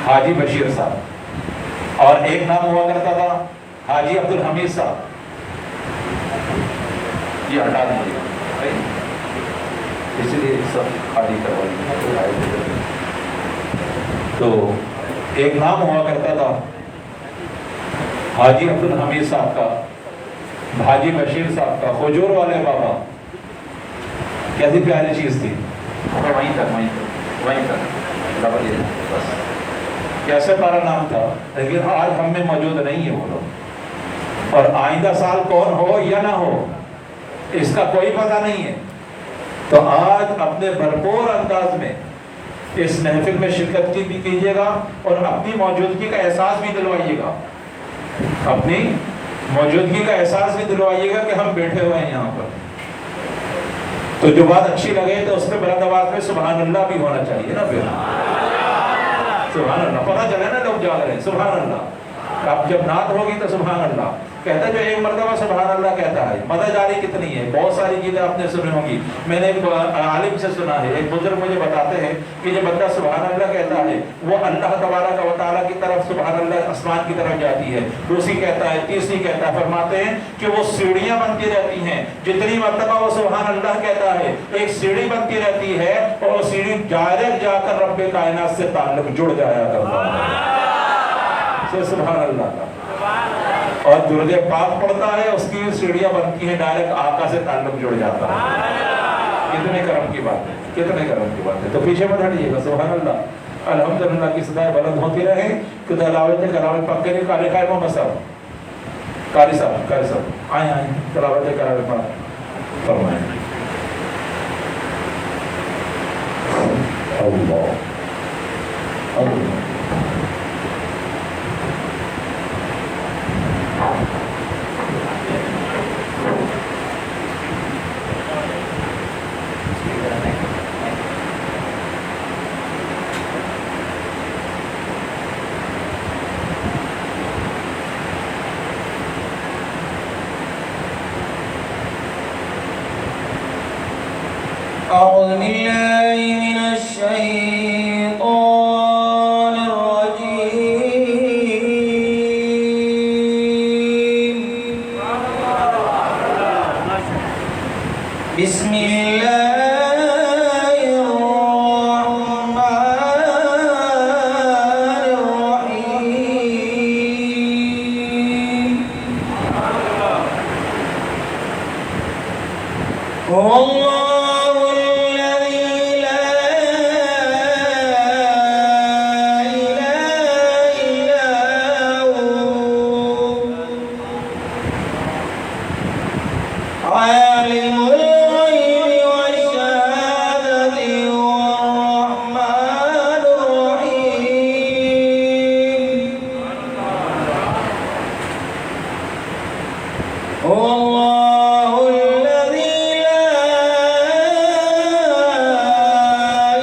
حاجی بشیر صاحب، اور ایک نام ہوا کرتا تھا حاجی عبد الحمید صاحب. یہ ہٹا دیجیے اس لیے سب خالی کروا دیجیے. تو ایک نام ہوا کرتا تھا حاجی عبد الحمید صاحب کا، حاجی بشیر صاحب کا، خجور والے بابا. کیسی پیاری چیز تھی. وہیں تک بس کیسے پیارا نام تھا. لیکن آج ہم میں موجود نہیں ہے وہ لوگ، اور آئندہ سال کون ہو یا نہ ہو اس کا کوئی پتہ نہیں ہے. تو آج اپنے بھرپور انداز میں اس محفل میں شرکت بھی کیجیے گا اور اپنی موجودگی کا احساس بھی دلوائیے گا، اپنی موجودگی کا احساس بھی دلوائیے گا کہ ہم بیٹھے ہوئے ہیں یہاں پر. تو جو بات اچھی لگے تو اس میں بلند آواز میں سبحان اللہ بھی ہونا چاہیے نا. پھر سبحان اللہ پتہ چلے نا لوگ جا رہے ہیں سبحان اللہ. اب جب نعت ہوگی تو سبحان اللہ کہتا ہے. جو ایک مرتبہ سبحان اللہ کہتا ہے مدد جاری کتنی ہے. بہت ساری چیزیں آپ نے سنی ہوں گی. میں نے ایک عالم سے سنا ہے، ایک بزرگ مجھے بتاتے ہیں کہ جو بندہ سبحان اللہ کہتا ہے وہ اللہ تبارک و تعالیٰ کی طرف سبحان اللہ آسمان کی طرف جاتی ہے. دوسری کہتا ہے، تیسری کہتا ہے. فرماتے ہیں کہ وہ سیڑھیاں بنتی رہتی ہیں. جتنی مرتبہ وہ سبحان اللہ کہتا ہے ایک سیڑھی بنتی رہتی ہے، اور وہ سیڑھی ڈائریکٹ جا کر رب کائنات سے تعلق جڑ جایا کرتا ہے. سبحان اللہ کا. اور درود پاک پڑھتا ہے اس کی سیڑھیاں بنتی ہیں ڈائریکٹ آقا سے تعلق جڑ جاتا ہے. کتنے کرم کی بات ہے، کتنے کرم کی بات ہے. تو پیچھے مت ہٹیے گا. سبحان اللہ الحمدللہ کی صدائیں بلند ہوتی رہیں. کہ تلاوت کراوت پکے نہیں. کالے خیر محمد صاحب، قاری صاحب آئیں تلاوت کراوت پاک فرمائیں. اللہ اللہ أعوذ بالله من الشيطان الرجيم. بسم الله الرحمن الرحيم. والله الذي لا إله إلا هو عالم الغيب والشهادة الرحمن الرحيم. هو الله الذي لا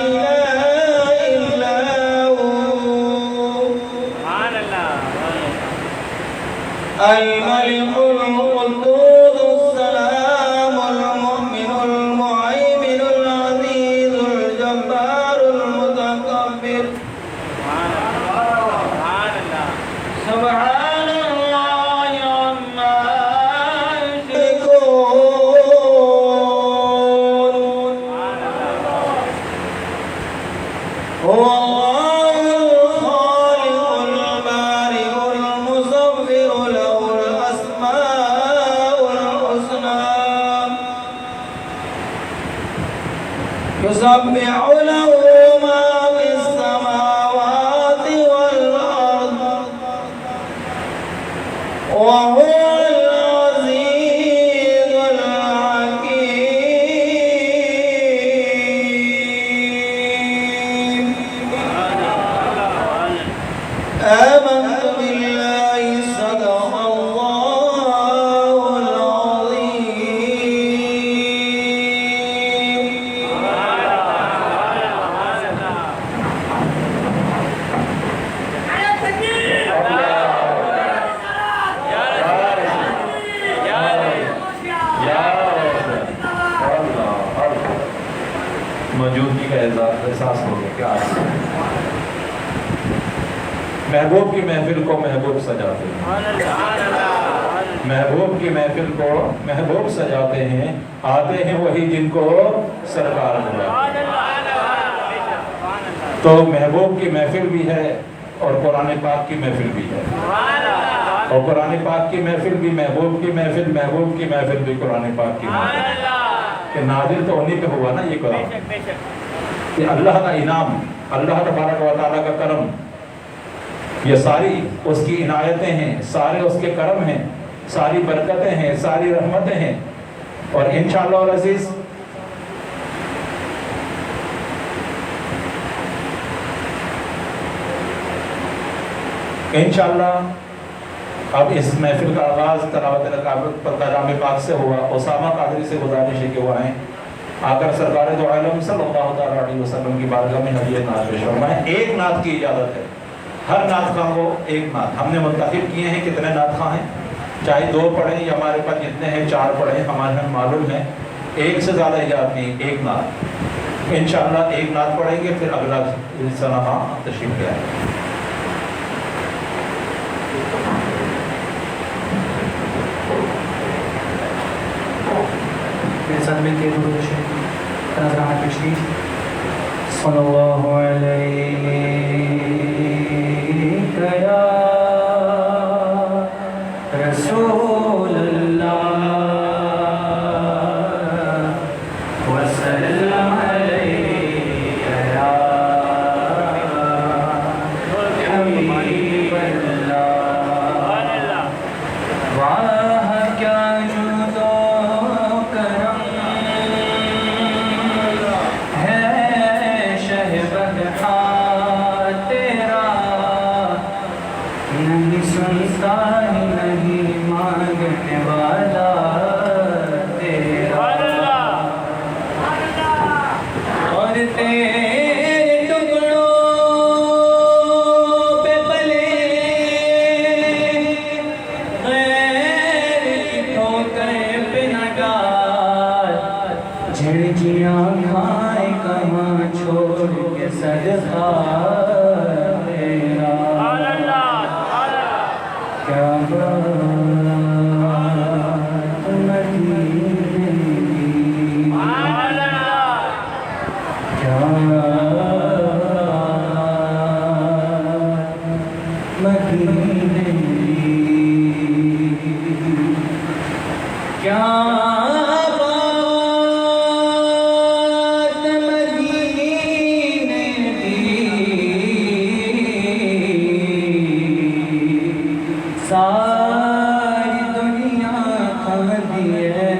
إله إلا هو الملك القدوس السلام المؤمن المهيمن العزيز الجبار المتكبر. سبحان الله عما يشركون. هو الله الخالق البارئ المصور له الأسماء الحسنى يسبح له ما في السماوات والأرض وهو العزيز الحكيم. آمنت بالله صدق الله العظيم. محبوب کی محفل کو محبوب سجاتے ہیں، محبوب کی محفل کو محبوب سجاتے ہیں، آتے ہیں وہی جن کو سرکار بلاتے ہیں۔ تو محبوب کی محفل بھی ہے اور قرآن پاک کی محفل بھی ہے، اور قرآن پاک کی محفل بھی محبوب کی محفل، محبوب کی محفل بھی قرآن پاک کی محفل، کہ نازل تو انہی پہ ہوا نا یہ قرآن، کہ اللہ کا انعام، اللہ تبارک و تعالیٰ کا کرم، یہ ساری اس کی عنایتیں ہیں، سارے اس کے کرم ہیں، ساری برکتیں ہیں، ساری رحمتیں ہیں، اور انشاءاللہ العزیز انشاءاللہ اب اس محفل کا آغاز تلاوت کلام پاک سے ہوا۔ اسامہ قادری سے گزارش ہے کہ وہ آئیں، آ کر سرکار دو عالم صلی اللہ علیہ وسلم کی بارگاہ میں ہدیہ نعت پیش فرمائیں۔ ایک نعت کی اجازت ہے، ہر نعت خواہ کو ایک نعت، ہم نے منتخب کیے ہیں کتنے نعت خواہ ہیں، چاہے 2 پڑھیں یا ہمارے پاس جتنے ہیں 4 پڑھیں، ہمارے ہم معلوم ہے، ایک سے زیادہ اجازت نہیں، ایک نعت انشاءاللہ ایک نعت پڑھیں گے، پھر اگلا سنہ تشریف لے آئیں۔ صدمے کے درود شریف نذرانہ تشریف صلی اللہ علیہ یا رسول اللہ وسلم علیہ یا حبیب اللہ۔ واہ کیا جود و کرم نہیں سنتا ہی نہیں مانگنے والا تیرا، اور تیرے ٹکڑوں پہ پلے غیر کی ٹھوکر پہ نہ ڈال، جھڑکیاں کھائے کہاں چھوڑ کے صدقہ تیرا، کیا بات مدینے کی، کیا مدینے کی، کیا ساری دنیا کھاندی ہے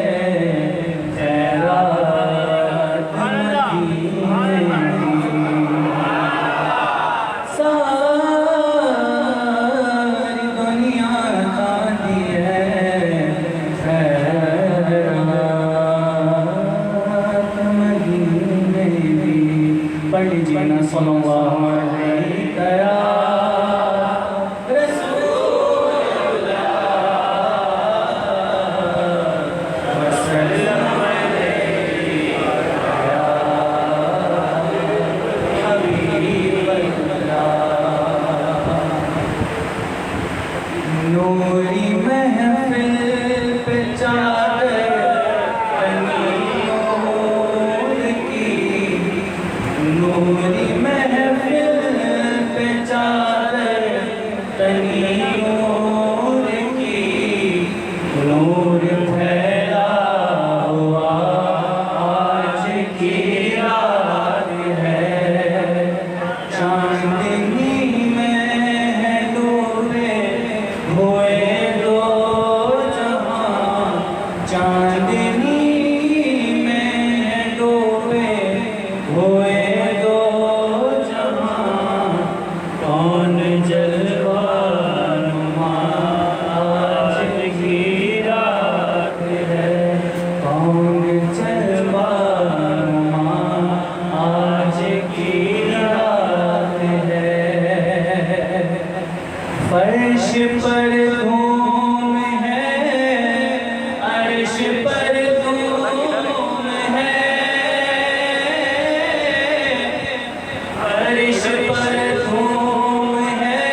خیرات مدینے کی، ساری دنیا کھاندی ہے خیرات مدینے کی۔ پڑھ لیجیے نا صلی اللہ علیہ یا نوری محفل پہ چادر تنی نور کی، نوری محفل پہ چادر تنی نور کی، نور پھیلا ہوا آج کی رات ہے، چاندنی میں ہے ڈوبے ہوئے دو جہاں، چاندنی میں ہے ڈوبے ہوئے دو جہاں، کون جلوہ نما آج کی رات ہے، کون جلوہ نما آج کی رات ہے، فرش پر دھوم ہے، عرش پر دھوم ہے، عرش پر دھوم ہے،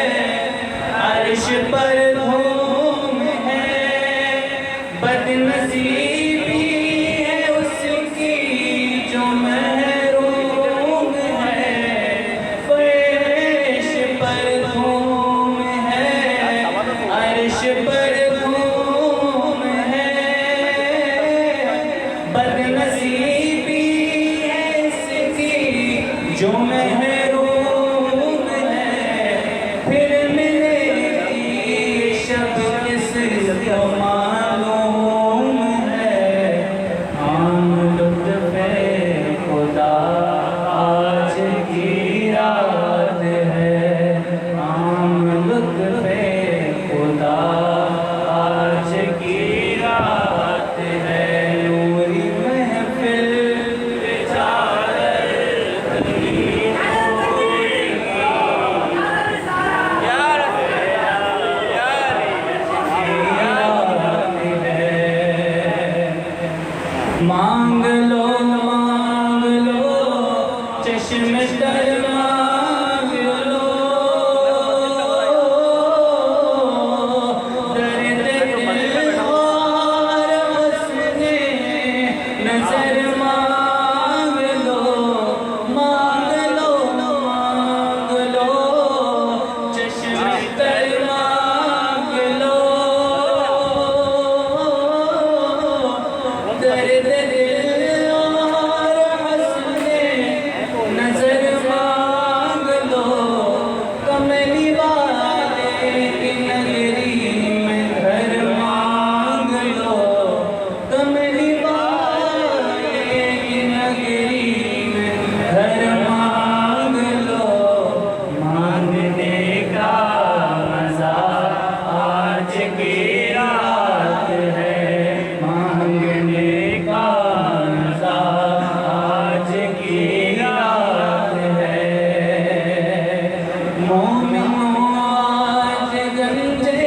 مومنوں آج گنجے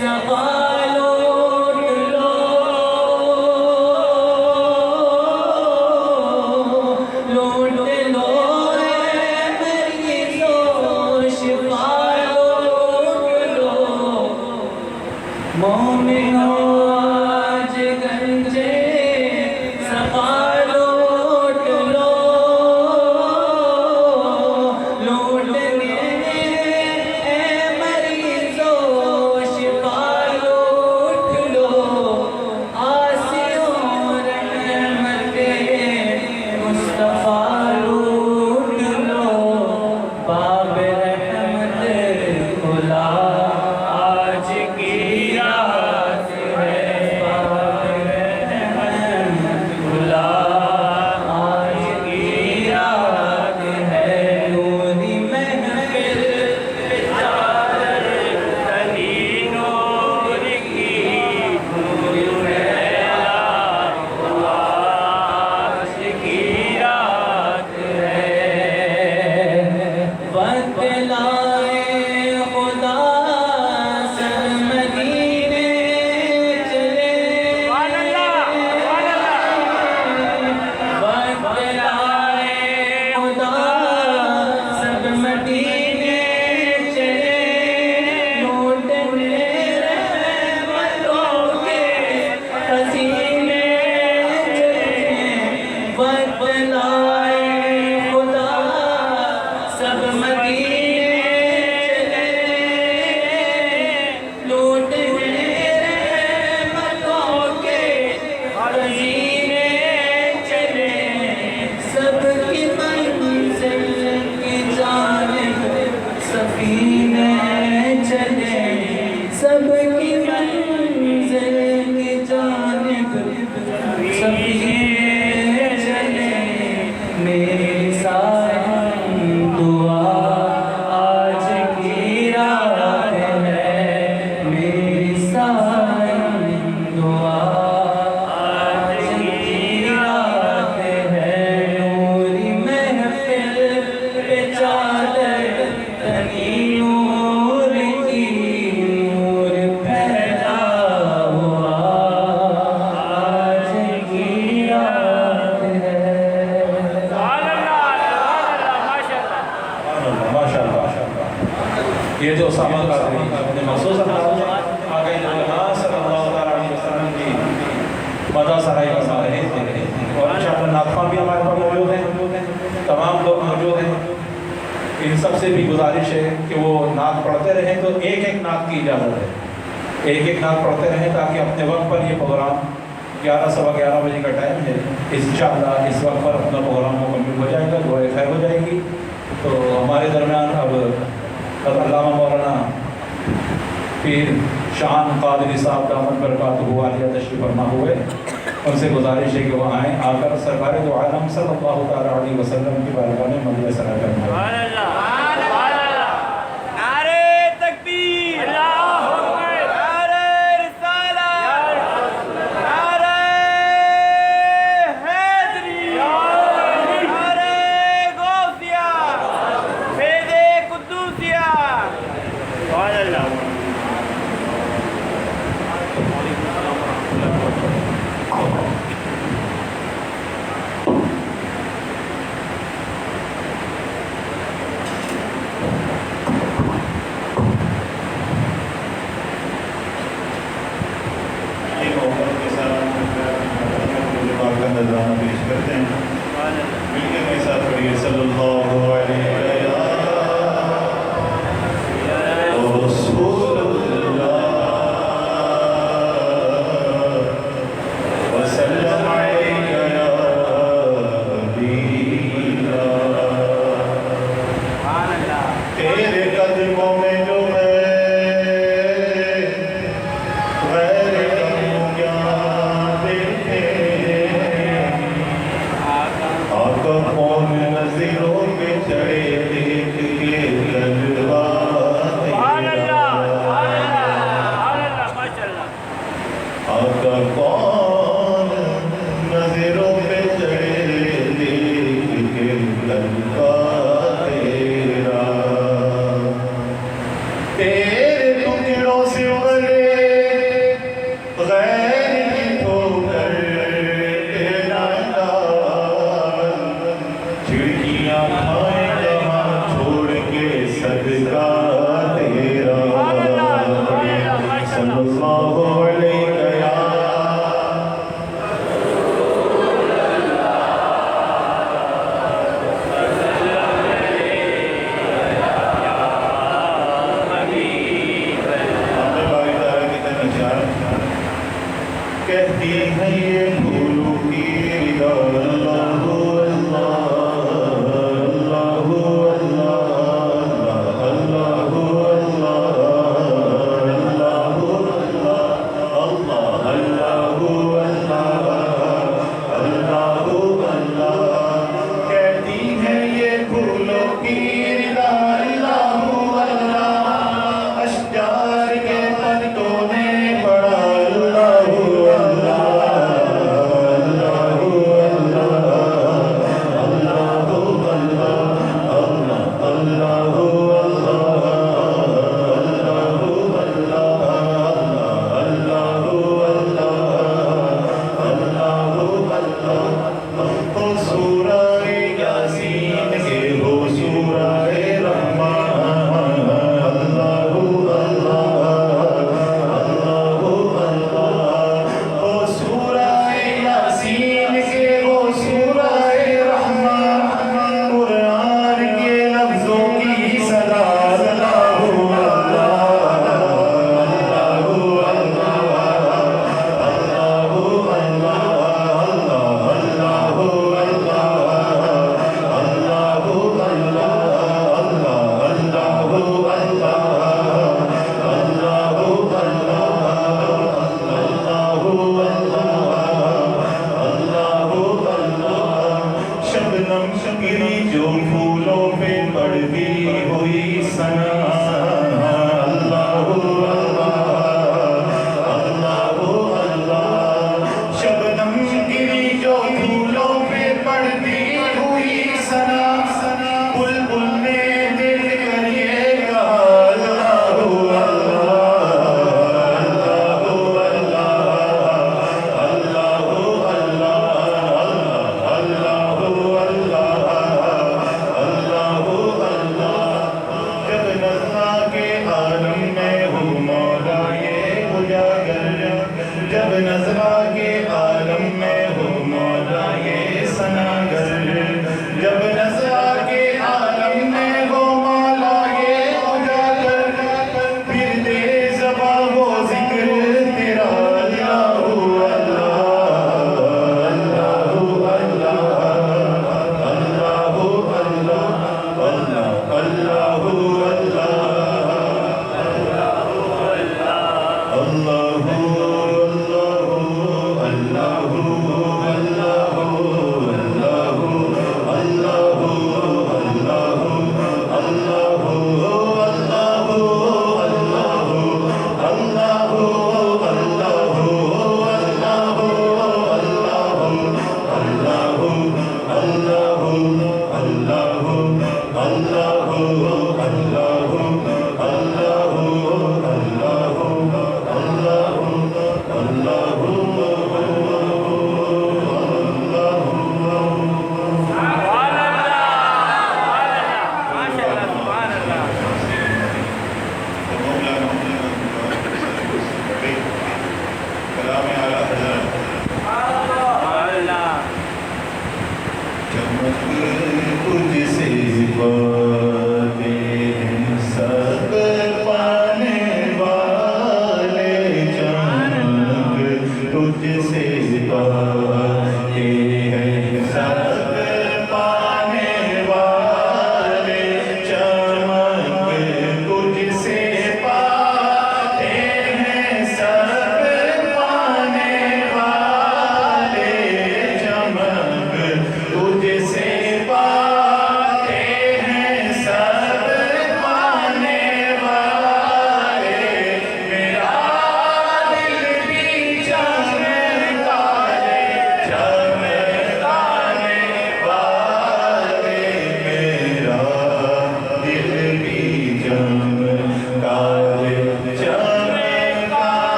صفا لوٹ لو، لوٹ لو اے مریضوں شفا لوٹ لو، مومنوں آج گنجے صفا لوٹ لو، لوٹنے اے مریضوں شفا لوٹ لو، آسیوں رحمت مصطفیٰ لوٹ لو، باب رحمت کھلا آج کی رات ہے، باب رحمت کھلا آج کی رات ہے، نوری محفل چادر تنی نور کی، نور پھیلا ہوا آج کی رات ہے، وقت لائے خدا سب مدینے چلے، وقت لائے خدا سب مدینے چلے، لوٹنے رحمتوں کے خزینے چلے، وقت لائے خدا سب مدینے چلے، لوٹنے رحمتوں کے خزینے چلے، سب کی منزل کی جانب سفینے چلے، سب کی منزل کی جانب سفینے چلے، میری ساری دعا آج کی رات ہے، میری ساری دعا آج کی رات ہے، نوری محفل پہ چادر تنی نور کی، نور پھیلا ہوا آج کی رات ہے۔ ماشاء اللہ، یہ جو اسامہ قادری اپنے مخصوص انداز میں آگے نبی صلی اللہ علیہ وسلم کی مدح سرائی فرما رہے تھے، اور انشاءاللہ نعتخواں بھی ہمارے پاس موجود ہیں، تمام لوگ موجود ہیں، ان سب سے بھی گزارش ہے کہ وہ نعت پڑھتے رہیں، تو ایک ایک نعت کی اجازت ہے، ایک ایک نعت پڑھتے رہیں تاکہ اپنے وقت پر یہ پروگرام 11 بجے کا ٹائم ہے، انشاءاللہ اس وقت پر اپنا پروگرام مکمل ہو جائے گا، دعائے خیر ہو جائے گی۔ تو ہمارے درمیان اب علامہ مولانا پیر شان قادری صاحب دامت برکاتہ عالیہ تشریف فرما ہوئے، ان سے گزارش ہے کہ وہ آئیں، آ کر سرکار دو عالم صلی اللہ تعالیٰ علیہ وسلم کی بارگاہ میں مدح ثنا فرمائیں۔ نذرانہ پیش کرتے ہیں، مل کے میرے ساتھ پڑھیے صلی اللہ علیہ رسول اللہ وسلم علیہ یا حبیب اللہ، تیرے قدموں میں جو صدقہ تیرا صلی اللہ علیہ یا کہتی ہے یہ پھولوں کی ردا اللہ اللہ اللہ اللہ اللہ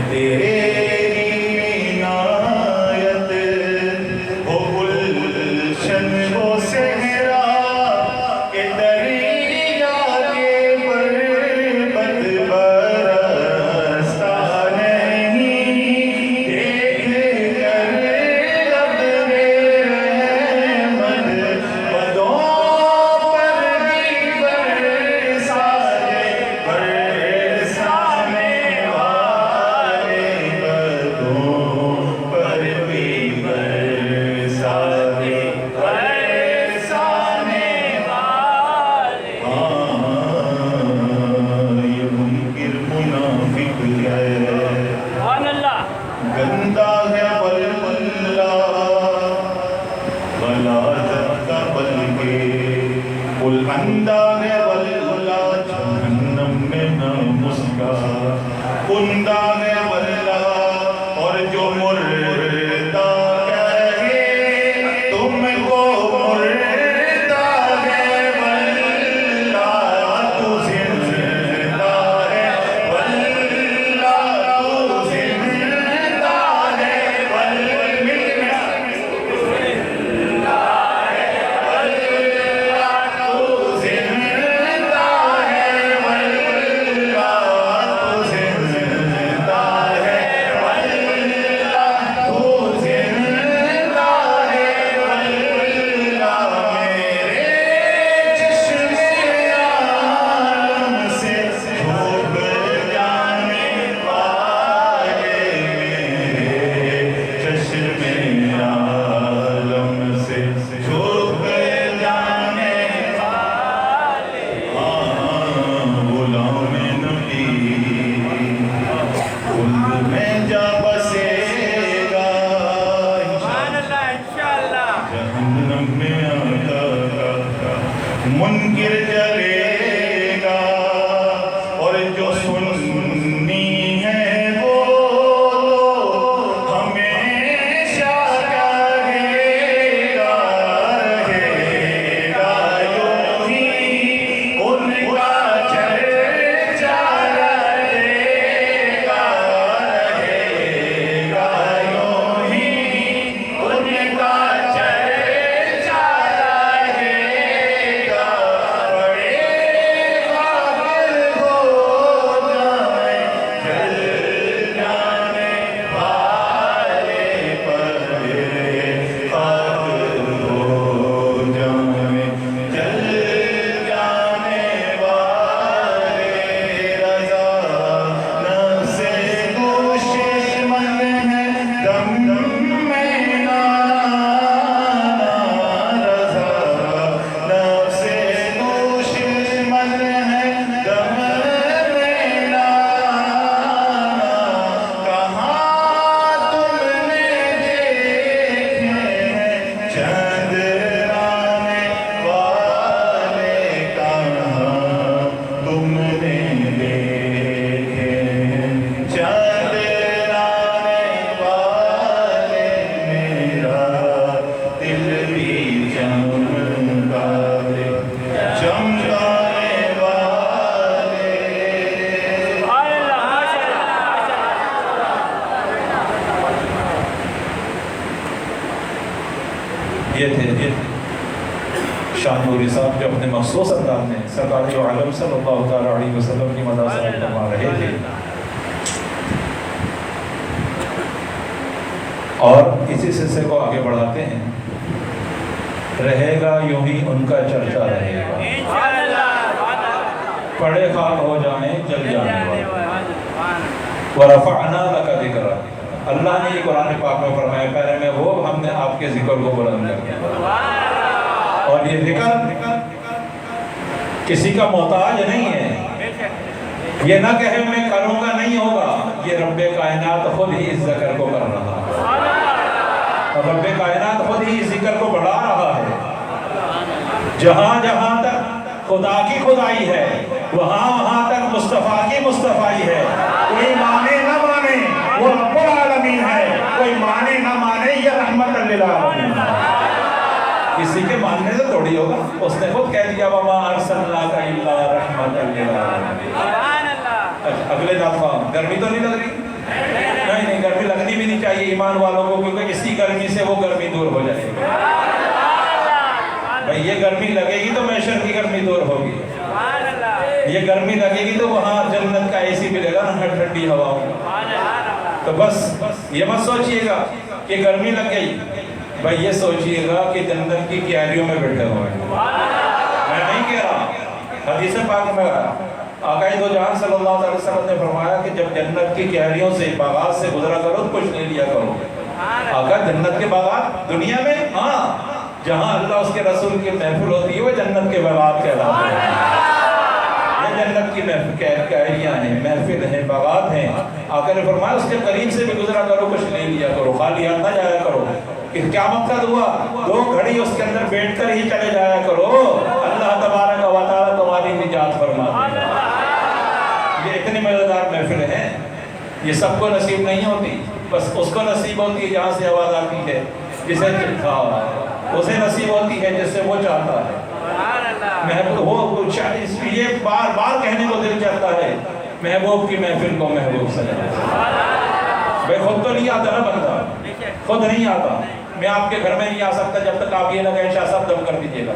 تیرے عنایت ہو گلشن وہ صحرا کہ دریا کے بربت برستا نہیں دیکھ کر اب رحمت بدوں پر بھی برسائے برسانے والے بدوں پر بھی برسائے برسانے والے یہ منکر منافق ہے گندا ہے واللہ غلاظت کا بلکہ قل اندھا ہے واللہ جہنم میں نہ مسکا کندہ ہے واللہ اور جو مردہ کہے تم کو مردہ ہے واللہ تو زندہ ہے واللہ تو زندہ ہے منکر جلے گا اور جو سنی ہے وہ ہمیشہ رہے گا یوں ہی ان کا چرچا رہے گا یوں ہی ان کا چرچا رہے گا بڑے قابل ہو جائیں جل جانے والے بڑے قابل ہو جائیں جل جانے والے رضا نفس دشمن ہے دم میں نانا رضا نفس دشمن ہے دم میں نانا کہاں تم نے دیکھے ہیں چندرانے والے کہاں تم نے دیکھے ہیں چندرانے والے میرا دل بھی چمکانے والے یہ تھے شاہ نوری صاحب جو اپنے مخصوص انداز میں سرکار جو عالم صلی اللہ تعالیٰ علیہ وسلم کی مدد سے فرما رہے تھے اور اسی سلسلے کو آگے بڑھاتے ہیں رہے گا یوں ہی ان کا چرچا رہے گا پڑے خاک ہو جائیں جل جانے والے وَرَفَعْنَا لَكَ ذِكْرَكَ اللہ نے یہ قرآن پاک میں فرمایا پہلے میں وہ ہم نے آپ کے ذکر کو بلند کر دیا اور یہ ذکر کسی کا محتاج نہیں ہے یہ نہ کہے میں کروں گا نہیں ہوگا یہ رب کائنات خود ہی اس ذکر کو کر رہا ہے اور رب کائنات خود ہی اس ذکر کو بڑھا رہا ہے جہاں جہاں تک خدا کی خدائی ہے وہاں وہاں تک مصطفیٰ کی مصطفیٰ ہے کوئی مانے نہ مانے وہ رب العالمین ہے کوئی مانے نہ مانے یہ رحمت للعالمین کسی کے ماننے سے تھوڑی ہوگا اس نے خود کہہ دیا وَمَا أَرْسَلْنَاكَ إِلَّا رَحْمَةً لِلْعَالَمِينَ اگلے دفعہ گرمی تو نہیں لگ رہی نہیں گرمی لگنی بھی نہیں چاہیے ایمان والوں کو، کیونکہ اسی گرمی سے وہ گرمی دور ہو جائے گی. بھائی یہ گرمی لگے گی تو معیشت کی گرمی دور ہوگی. یہ گرمی لگے گی تو وہاں جنت کا اے سی ملے گا نا، ٹھنڈی ہواؤں. تو بس یہ مت سوچئے گا کہ گرمی لگ گئی، بھائی یہ سوچئے گا کہ جنت کی کیاریوں میں بیٹھے ہوئے ہیں. میں نہیں کہہ رہا، حدیث پاک میں آقا دو جہان صلی اللہ علیہ وسلم نے فرمایا کہ جب جنت کی کیاریوں سے باغات سے گزرا کرو تو کچھ نہیں لیا کرو. آقا جنت کے باغات دنیا میں، ہاں جہاں اللہ اس کے رسول کی محفل ہوتی ہے وہ جنت کے باغات کہلاتے ہیں. یہ جنت کی کیاریاں ہیں، محفل ہیں، باغات ہیں. آقا نے فرمایا اس کے قریب سے بھی گزرا کرو، کچھ نہیں لیا کرو، خالی ہاتھ نہ جایا کرو. کہ کیا مقصد ہوا؟ 2 گھڑی اس کے اندر بیٹھ کر ہی چلے جایا کرو، اللہ تبارک و تعالیٰ تمہاری نجات فرما دے گا. یہ اتنی مزیدار محفل ہیں، یہ سب کو نصیب نہیں ہوتی، بس اس کو نصیب ہوتی ہے جہاں سے آواز آتی ہے، جسے اسے نصیب ہوتی ہے جس سے وہ چاہتا ہے. محبوب یہ بار بار کہنے کو دل چاہتا ہے، محبوب کی محفل کو محبوب سجا. بھائی خود تو نہیں آتا نا بندہ، خود نہیں آتا. میں آپ کے گھر میں نہیں آ سکتا جب تک آپ یہ نہ کہیں شاہ صاحب دم کر دیجیے گا،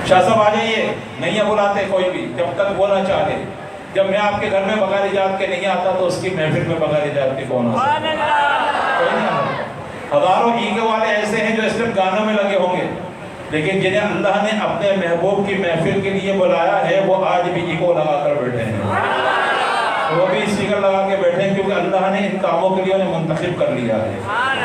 شاہ صاحب آ جائیے. نہیں ہے بلاتے کوئی بھی جب تک وہ نہ چاہے. جب میں آپ کے گھر میں بغیر اجازت کے نہیں آتا تو اس کی محفل میں بغیر اجازت کے کون آتا؟ کوئی نہیں آتا. ہزاروں ایگو والے ایسے ہیں جو اس وقت گانوں میں لگے ہوں گے، لیکن جنہیں اللہ نے اپنے محبوب کی محفل کے لیے بلایا ہے وہ آج بھی ایگو لگا کر بیٹھے ہیں. وہ بھی اسپیکر لگا کے بیٹھے ہیں کیونکہ اللہ نے ان کاموں کے لیے انہیں منتخب کر لیا ہے.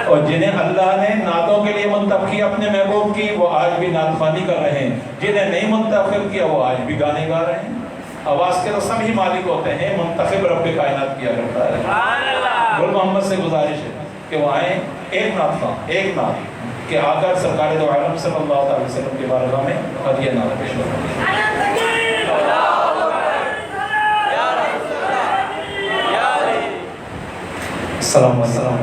اور جنہیں اللہ نے نعتوں کے لیے منتخب کیا اپنے محبوب کی، وہ آج بھی نعت خوانی کر رہے ہیں. جنہیں نہیں منتخب کیا وہ آج بھی گانے گا رہے ہیں. آواز کے تو سب ہی مالک ہوتے ہیں، منتخب رب کائنات کیا کرتا ہے. گل محمد سے گزارش ہے کہ وہ آئیں، ایک نعت کہ آ کر سرکار دو عالم صلی اللہ علیہ وسلم کے بارگاہ میں ہدیہ نعت پیش کریں. السلام علیکم.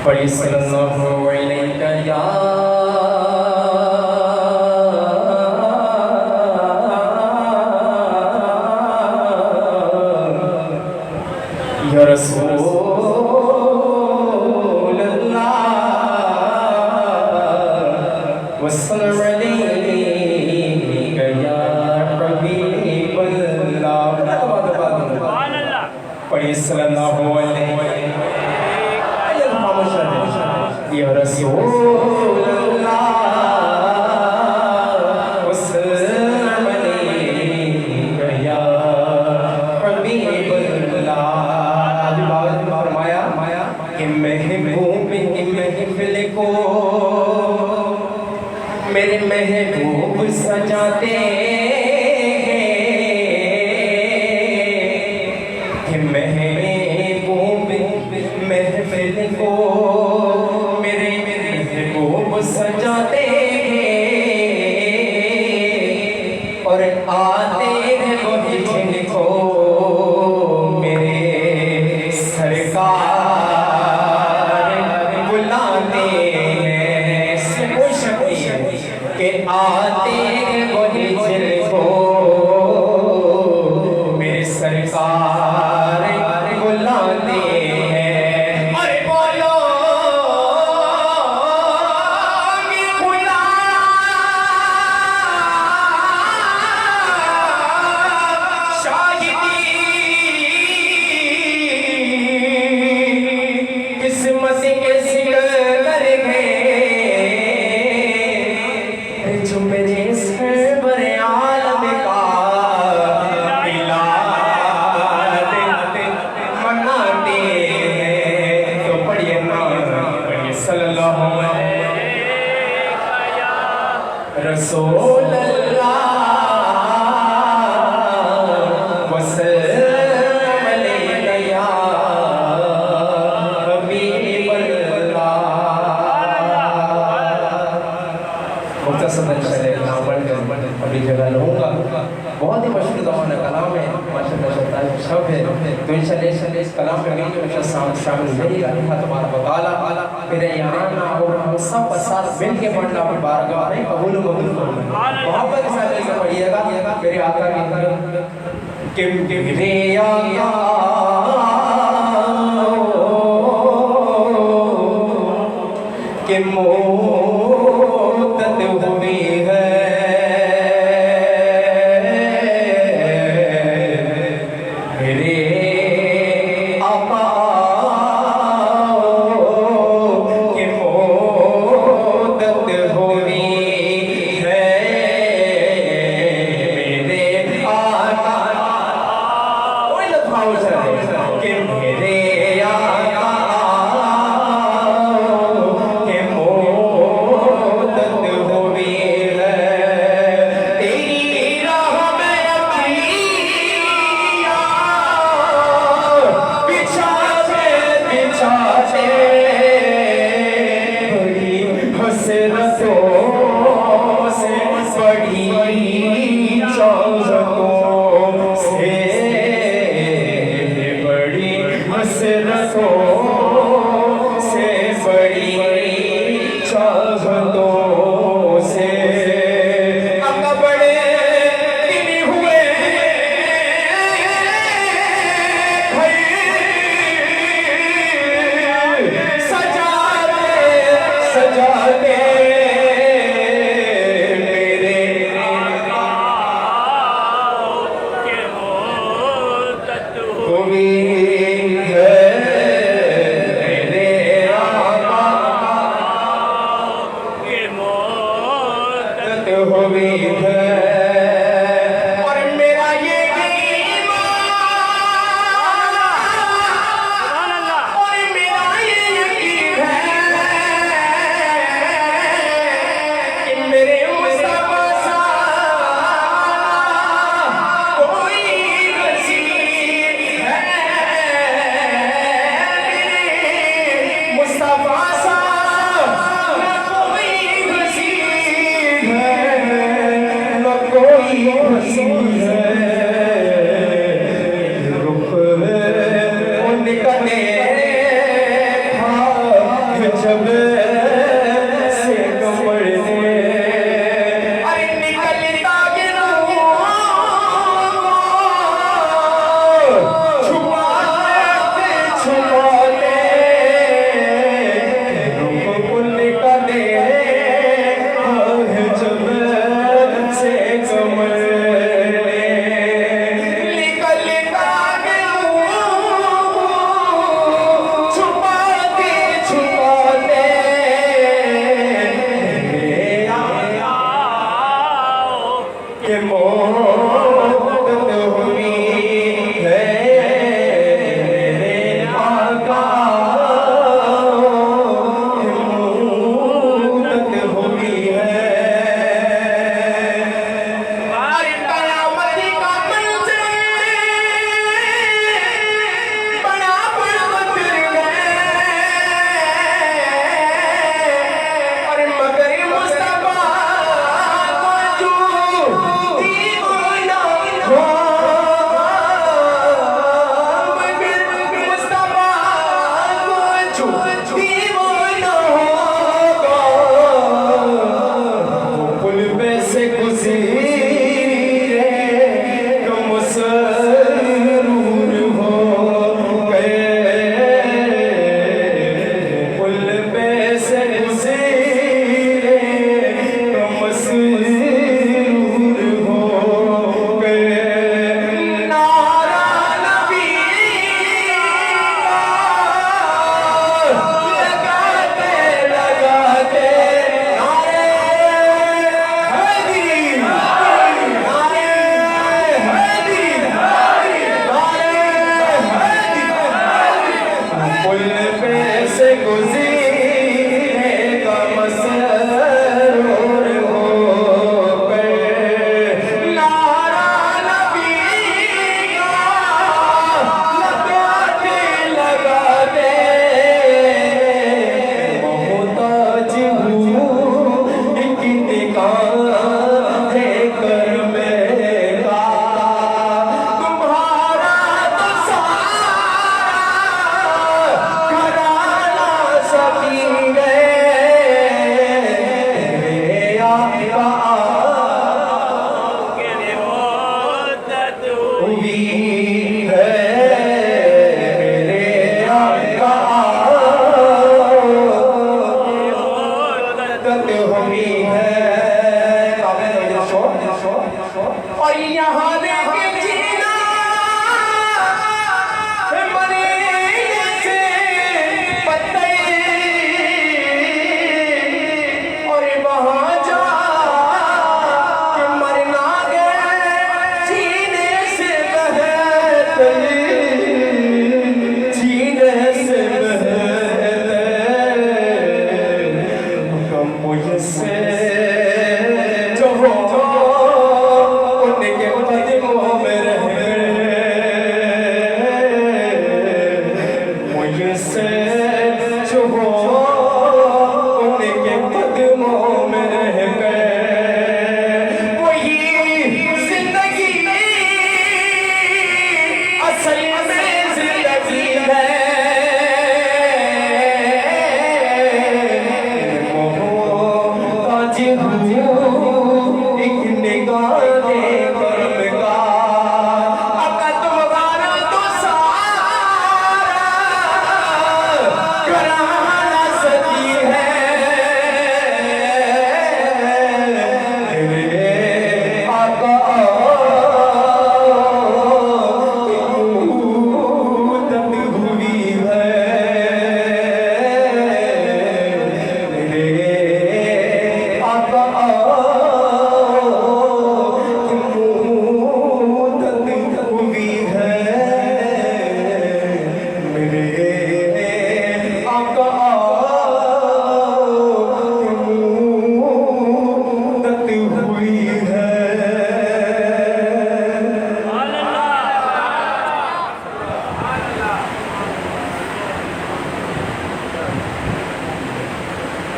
پڑھی صلی اللہ علیہ یا رسول اللہ وسلم علیہ یا حبیب اللہ. پڑھی صلی اللہ علیہ یا رسول اللہ وسلم علیہ یا حبیب اللہ. فرمایا کہ محبوب محفل کو میرے محبوب سجاتے ہیں. محبوب محفل کو سجاتے ہیں اور آتے ہیں وہی جن کو میرے سرکار بلاتے ہیں. کوئی شک نہیں ہے کہ آتے ہیں وہی جن کو میرے سرکار بلاتے ہیں. رسول اللہ وسلم علیہ یا حبیب اللہ. مختصر اپنی جگہ لوں گا. بہت ہی مشہور زمانہ کلام ہے ماشاءاللہ شب ہے تو انشاءاللہ اس کلام میں ہمیشہ شامل ہوئی اللہ تبارک و تعالی میرے یہاں اور ہم سب ساتھ مل کے پڑھنا اپنی بارگاہ میں قبول و منظور فرمائے. محبت کے ساتھ اسے پڑھیے گا میرے آقا کی میرے آقا کہ مدت ہوئی ہے اور یہاں دیکھے جینا مریض سے پتے اور وہاں جا کہ مرنا گئے سینے سے بہتے سینے سے بہتے مجھ سے جو ہو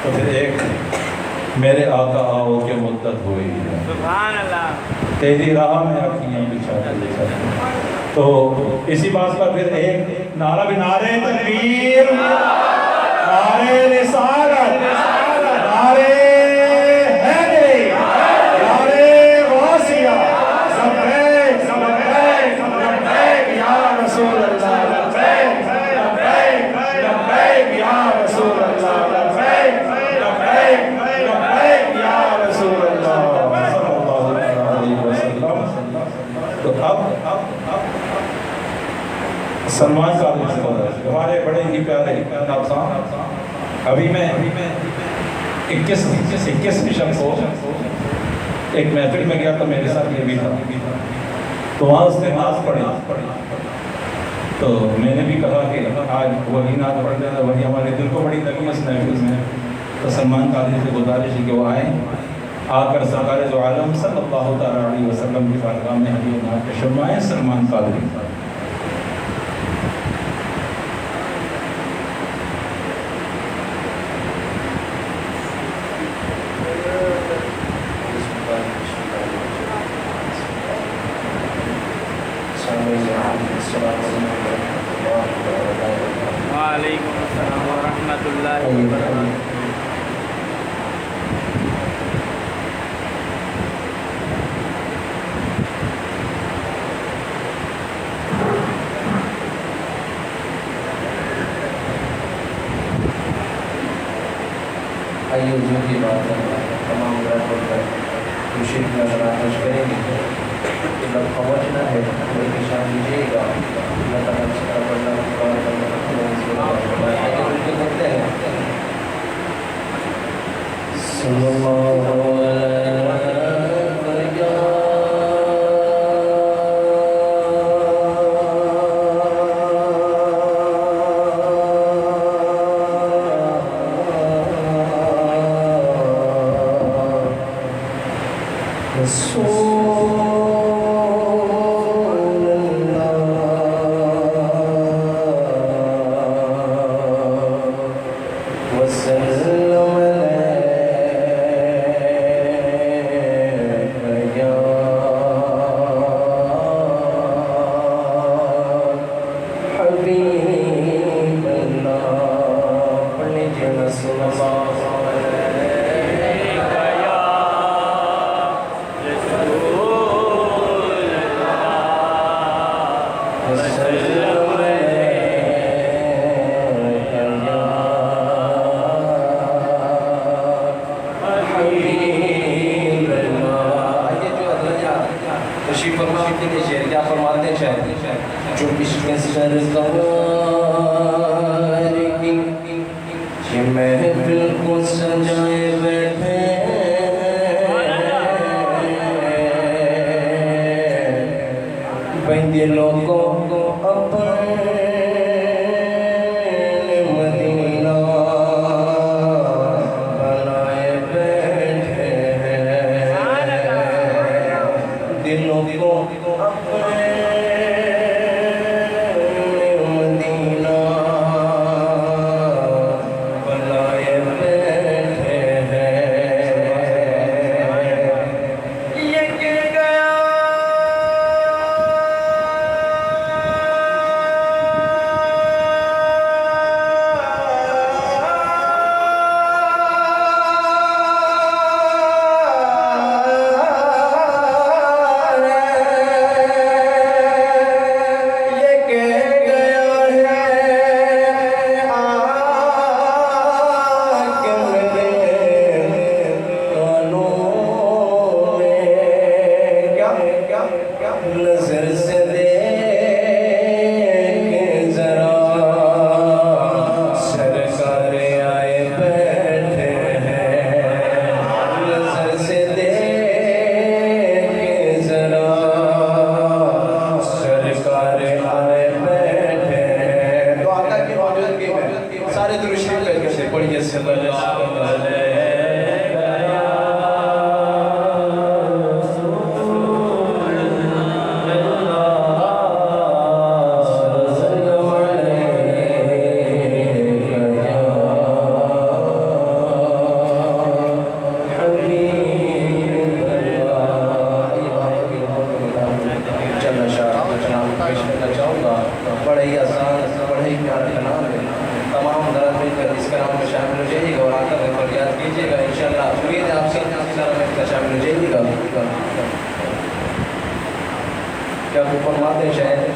تو پھر ایک میرے آقا آؤ کے مدت ہوئی ہے سبحان اللہ تیری راہ میں آنکھیں بچھا کے لکھا تو اسی بات پر پھر ایک نعرہ بھی نعرہ تکبیر نعرہ رسالت نعرہ حیدری نعرہ غوثیہ لبیک لبیک لبیک یا رسول اللہ لبیک لبیک لبیک یا رسول اللہ لبیک لبیک لبیک یا رسول اللہ صلی اللہ علیہ وسلم تو اب سلمان صاحب ہمارے بڑے ہی پیارے نابسان ابھی میں 21 شب کو ایک محفل میں گیا تو میرے ساتھ یہ بھی تھا تو وہاں اس نے ناز پڑھی تو میں نے بھی کہا کہ آج وہی ناز پڑھ دینا وہی ہمارے دل کو بڑی لگی اس محفل میں تو سلمان قادری سے گزارش ہے کہ وہ آئیں آ کر سرکار دو عالم صلی اللہ تعالیٰ علیہ وسلم کی بارگاہ میں حدیث نعت پیش فرمائیں سلمان قادری وعلیکم السلام ورحمۃ اللہ وبرکاتہ آئیے جو کی بات کرنا تمام رہا کر مشرق نظر آتش کریں گے کہ لوگ پہنچنا ہے کوئی نشان دیجیے گا اللہ تعالیٰ شکر پڑھنا کار کرنا آئیے جو کی کرتے ہیں صلی اللہ علیہ عاشق کے لیے شعر کیا فرماتے ہیں شاعر جو عشق سرکار کی یہ محفل کو سجائے بیٹھے بھائی دلوں کو اپنے مدینہ بنائے بیٹھے دلوں کو اپنے مدینہ بنائے بیٹھے یہ کہ گیا نظر سے دیکھ ذرا سرکار آئے بیٹھے ہیں نظر سے دیکھ ذرا سرکار آئے بیٹھے ہیں تو آقا کی موجودگی میں سارے درود شریف پیش کرتے پڑھیے صلی اللہ علیہ وسلم بڑے ہی آسان بڑے ہی پیارے کلام ہے تمام حضرات مل کر اس کلام میں شامل ہو جائیے گا اور آ کر فریاد کیجیے گا انشاءاللہ امید ہے آپ سے کلام میں شامل ہو جائیے گا کیا وہ فرماتے ہیں شاید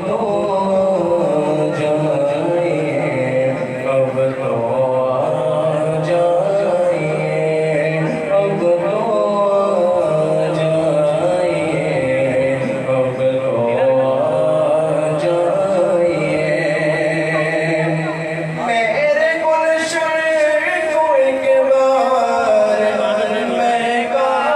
تو جائیے اب تو جائیے اب تو جائیے اب تو جائیے میرے گلشن کو ایک بار مہکائیے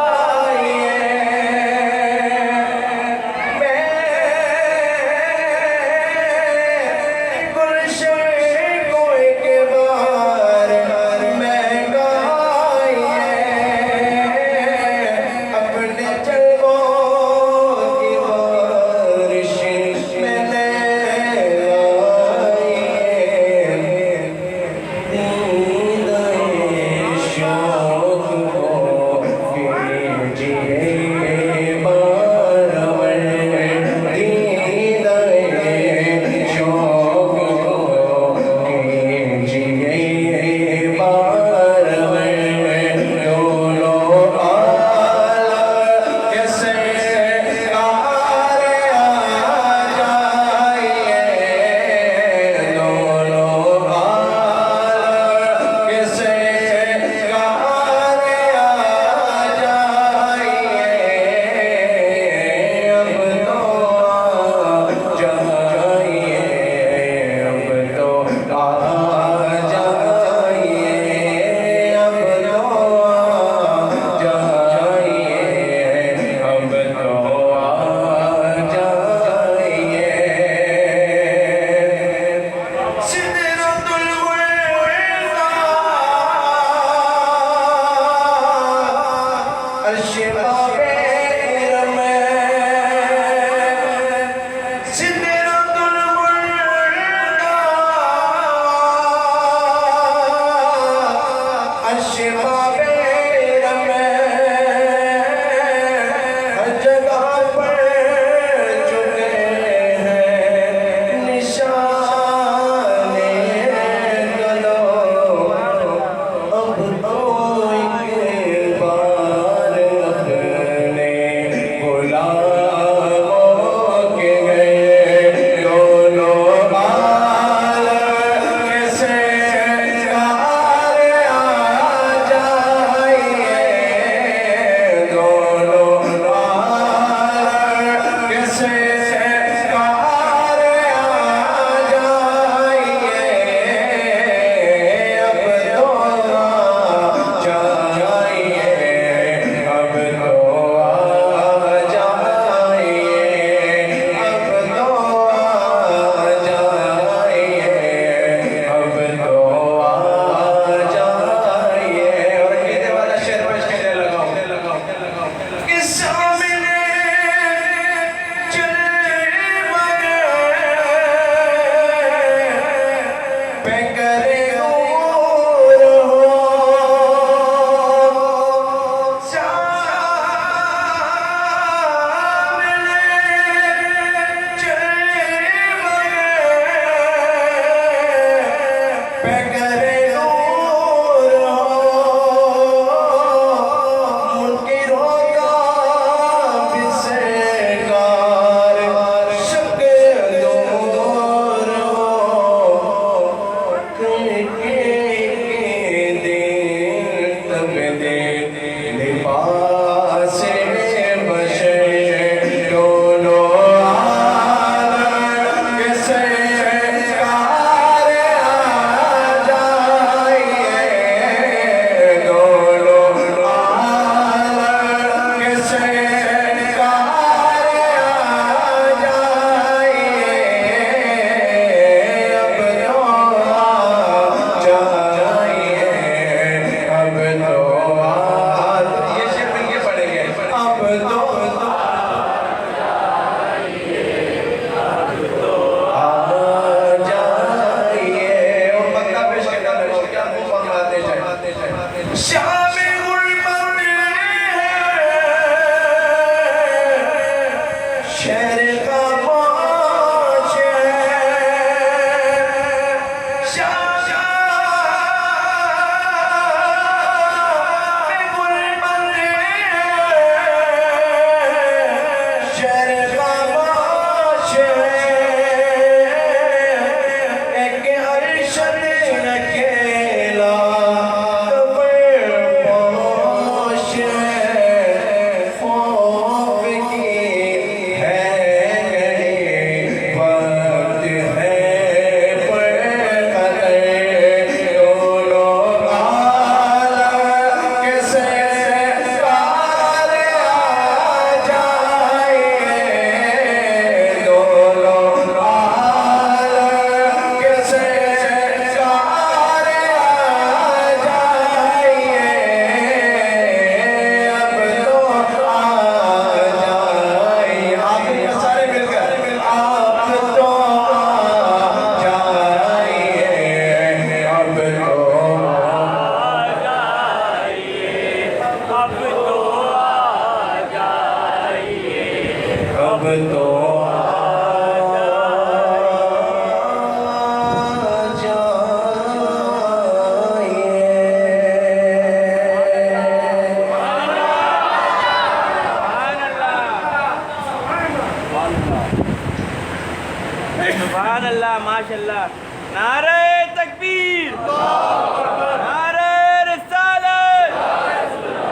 سبحان اللہ ماشاء اللہ نعرہ تکبیر نعرہ رسالت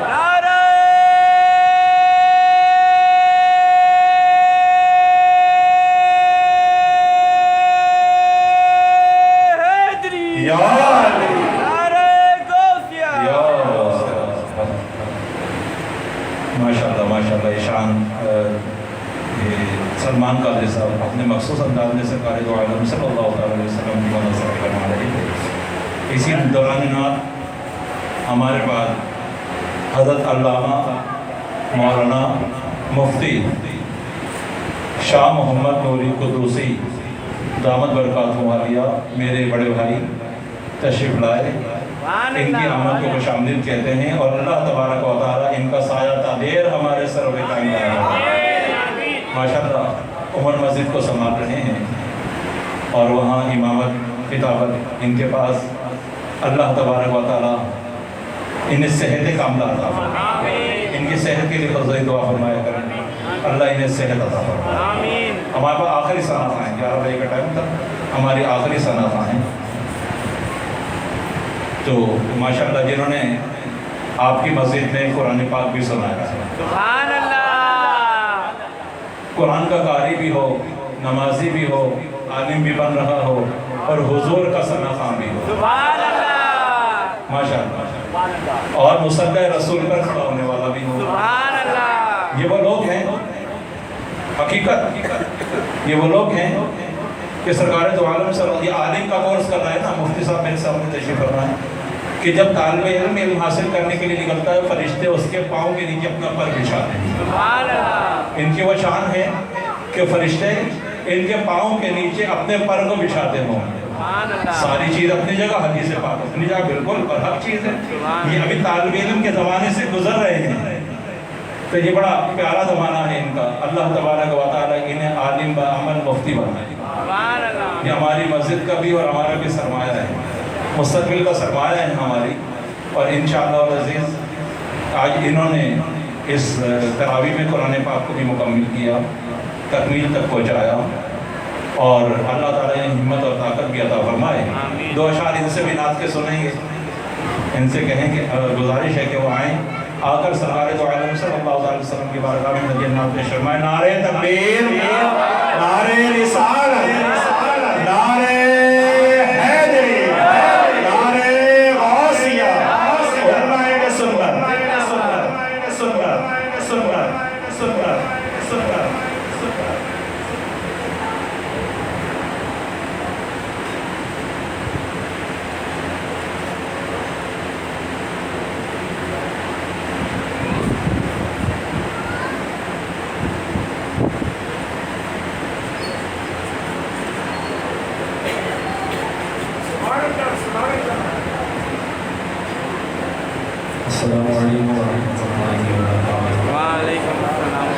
نعرہ حیدری یا علی نعرہ غوثیہ یا ماشاءاللہ شان سلمان قادری صاحب اپنے مخصوص انداز میں سرکار دو عالم صلی اللہ علیہ وسلم کی مناظر فرما رہے تھے. اسی دوران نعت ہمارے بعد حضرت علامہ مولانا مفتی شاہ محمد نوری قدوسی دامت برکاتہ عالیہ میرے بڑے بھائی تشریف لائے. ان کی آمد کو خوش آمدید کہتے ہیں اور اللہ تبارک و تعالیٰ ان کا سایہ تا دیر ہمارے سر پہ قائم رہے. ماشاءاللہ عمر مسجد کو سنبھال رہے ہیں اور وہاں امامت خطابت ان کے پاس. اللہ تبارک و تعالیٰ انہیں صحت کاملہ عطا فرمائے. ان کی صحت کے لیے خضائی دعا فرمایا کریں. اللہ انہیں صحت عطا فرمائے. ہمارے پاس آخری سنات ہیں 11 بجے کا ٹائم تھا. ہماری آخری سنات ہیں تو ماشاءاللہ جنہوں نے آپ کی مسجد میں قرآن پاک بھی سنایا ہے. سبحان اللہ قرآن کا قاری بھی ہو نمازی بھی ہو عالم بھی بن رہا ہو اور حضور کا ثنا خوان بھی ہو. سبحان اللہ ماشاءاللہ اور مصلی رسول پر کھڑا ہونے والا بھی ہو. سبحان اللہ یہ وہ لوگ ہیں حقیقت یہ وہ لوگ ہیں کہ سرکار دو عالم صلی اللہ علیہ وسلم عالم کا کورس کر رہا ہے نا. مفتی صاحب میرے سامنے تشریف فرما ہے کہ جب طالب علم علم حاصل کرنے کے لیے نکلتا ہے فرشتے اس کے پاؤں کے نیچے اپنا پر بچھاتے ہیں. سبحان اللہ ان کی وہ شان ہے کہ فرشتے ان کے پاؤں کے نیچے اپنے پر کو بچھاتے ہوں. سبحان اللہ ساری چیز اپنی جگہ حدیث پاک اپنی جگہ بالکل برحق چیز ہے. یہ ابھی طالب علم کے زمانے سے گزر رہے ہیں تو یہ بڑا پیارا زمانہ ہے ان کا. اللہ تبارک و تعالیٰ انہیں عالم با عمل مفتی بنائے. سبحان اللہ یہ ہماری مسجد کا بھی اور ہمارا بھی سرمایہ ہے. مستقبل کا سرمایہ ہے ہماری. اور انشاءاللہ العزیز آج انہوں نے اس تراویح میں قرآن پاک کو بھی مکمل کیا تکمیل تک پہنچایا اور اللہ تعالیٰ نے ہمت اور طاقت بھی عطا فرمائے. 2 اشعار ان سے بھی نعت کے سنیں گے. ان سے کہیں کہ گزارش ہے کہ وہ آئیں آ کر سرکار دو عالم صلی اللہ علیہ وسلم کی بارگاہ میں نذیر نعت پیش فرمائیں. نعرہ تکبیر نعرہ رسالت نعرہ حیدری نعرہ غوثیہ علماء سنت السلام علیکم ورحمۃ اللہ وبرکاتہ. وعلیکم السلام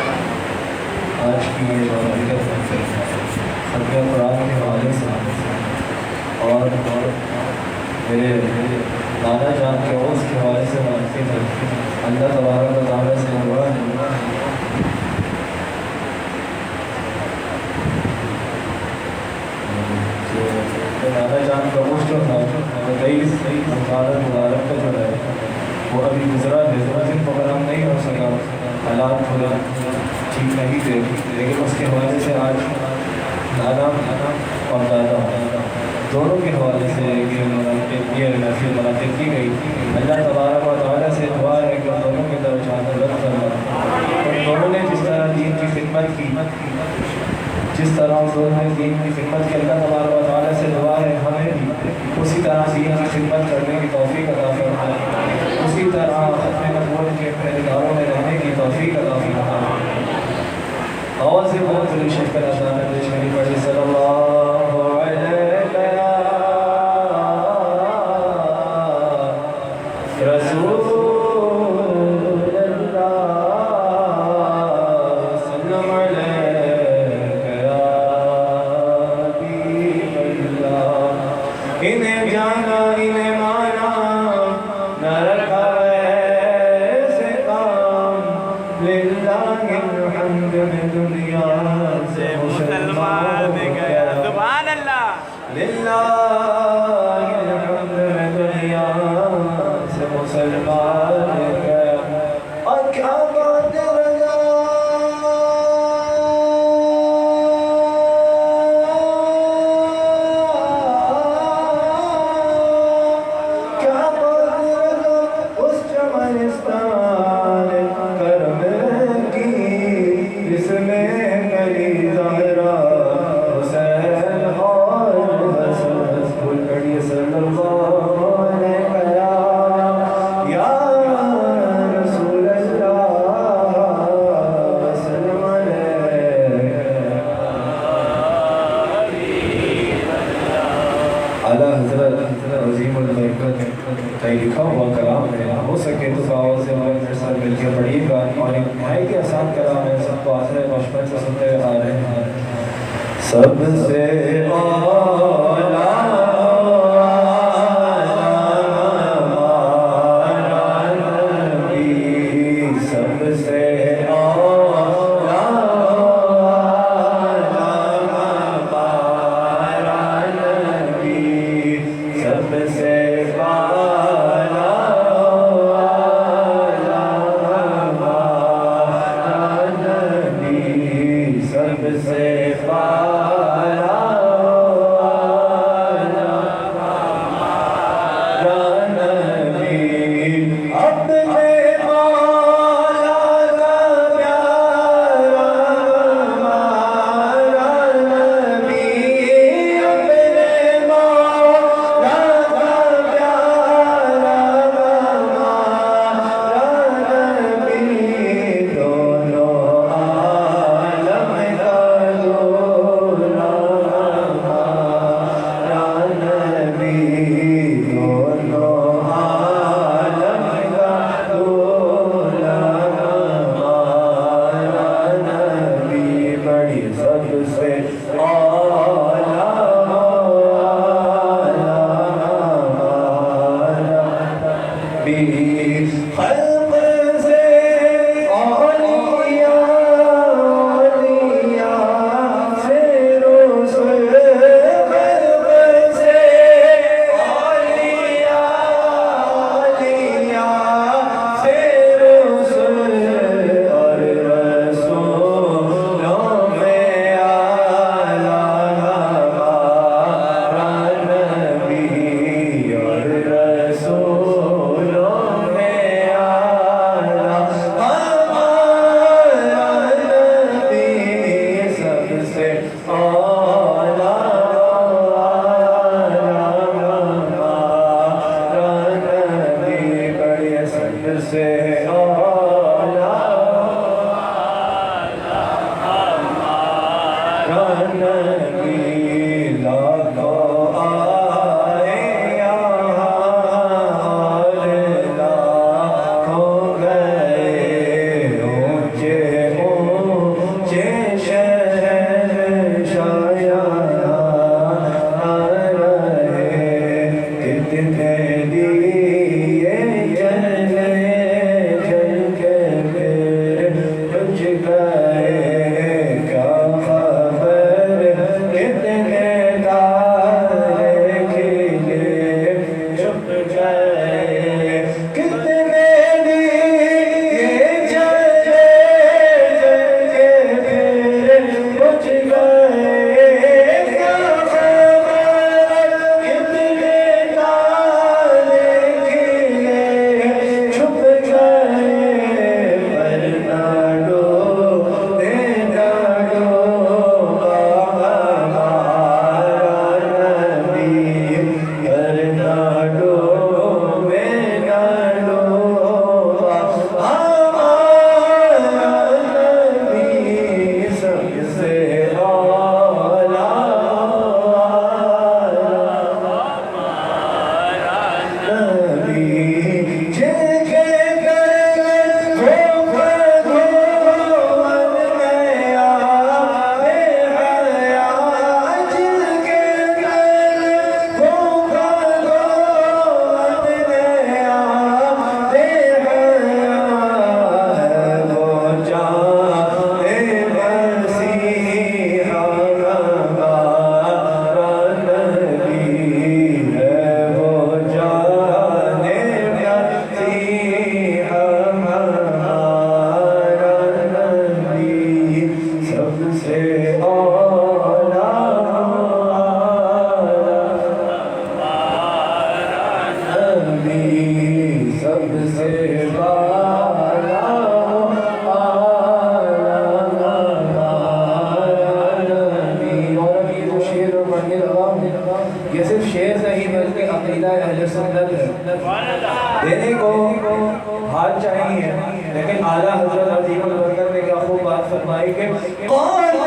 آج کی یہ ختم قرآن کے حوالے سے اور میرے نانا جان کے عوض کے حوالے سے منعقد ہے. اللہ تبارک و تعالیٰ سے دعا ہے نانا جان کا عوض جو تھا 23 مبارک کا جو ہے وہ ابھی گزرا ہے. دن پکڑ ہم نہیں ہو سکا حالات تھوڑے ٹھیک نہیں تھے لیکن اس کے حوالے سے آج نانا اور دادا دونوں کے حوالے سے یہ محفل منعقد کی گئی. اللہ تبارک و تعالیٰ سے دعا ہے کہ دونوں کے درجات بلند فرمائے. اور دونوں نے جس طرح دین کی خدمت کی جس طرح دونوں نے دین کی خدمت کی اللہ تبارک و تعالیٰ سے دعا ہے ہمیں بھی اسی طرح دین کی خدمت کرنے کی توفیق عطا فرمائے. اسی طرح ختم نبوت کے پہلےداروں میں رہنے کی توفیق عطا فرمائے. آواز سے بہت بڑی شکر ادا کرتے شریف پڑھی صلی اللہ علیہ رسول اللہ سلم علیک یا حبیب اللہ. انہیں جانا انہیں مانا نہ رکھا ایسے کام للہ الحمد میں دنیا سے مسلمان گیا. للہ الحمد میں دنیا سے مسلمان گیا اور کیا بات رضا کیا بات رضا اس چمنستان کرم کی جس میں علی زہرا حسین اور حسن بول کڑی صلی اللہ علیہ وسلم یا رسول اللہ وسلم اعلیٰ حضرت عظیم البرکت کا لکھا ہوا کلام ہے ہو سکے تو آواز سے میرے ساتھ مل کے پڑھیے گا اور ایک نہایت ہی آسان کلام ہے سب کو آسان بچپن سے سنتے آ رہے ہیں سب سے اعلیٰ سب سے سب سے شعر اور پڑھنے لگا ہوں، یہ صرف شعر نہیں بلکہ عقیدہ اہل سنت ہے۔ دینے کو ہاتھ چاہیے، لیکن اعلیٰ حضرت عظیم البرکت نے کیا خوب بات فرمائی کہ کون دے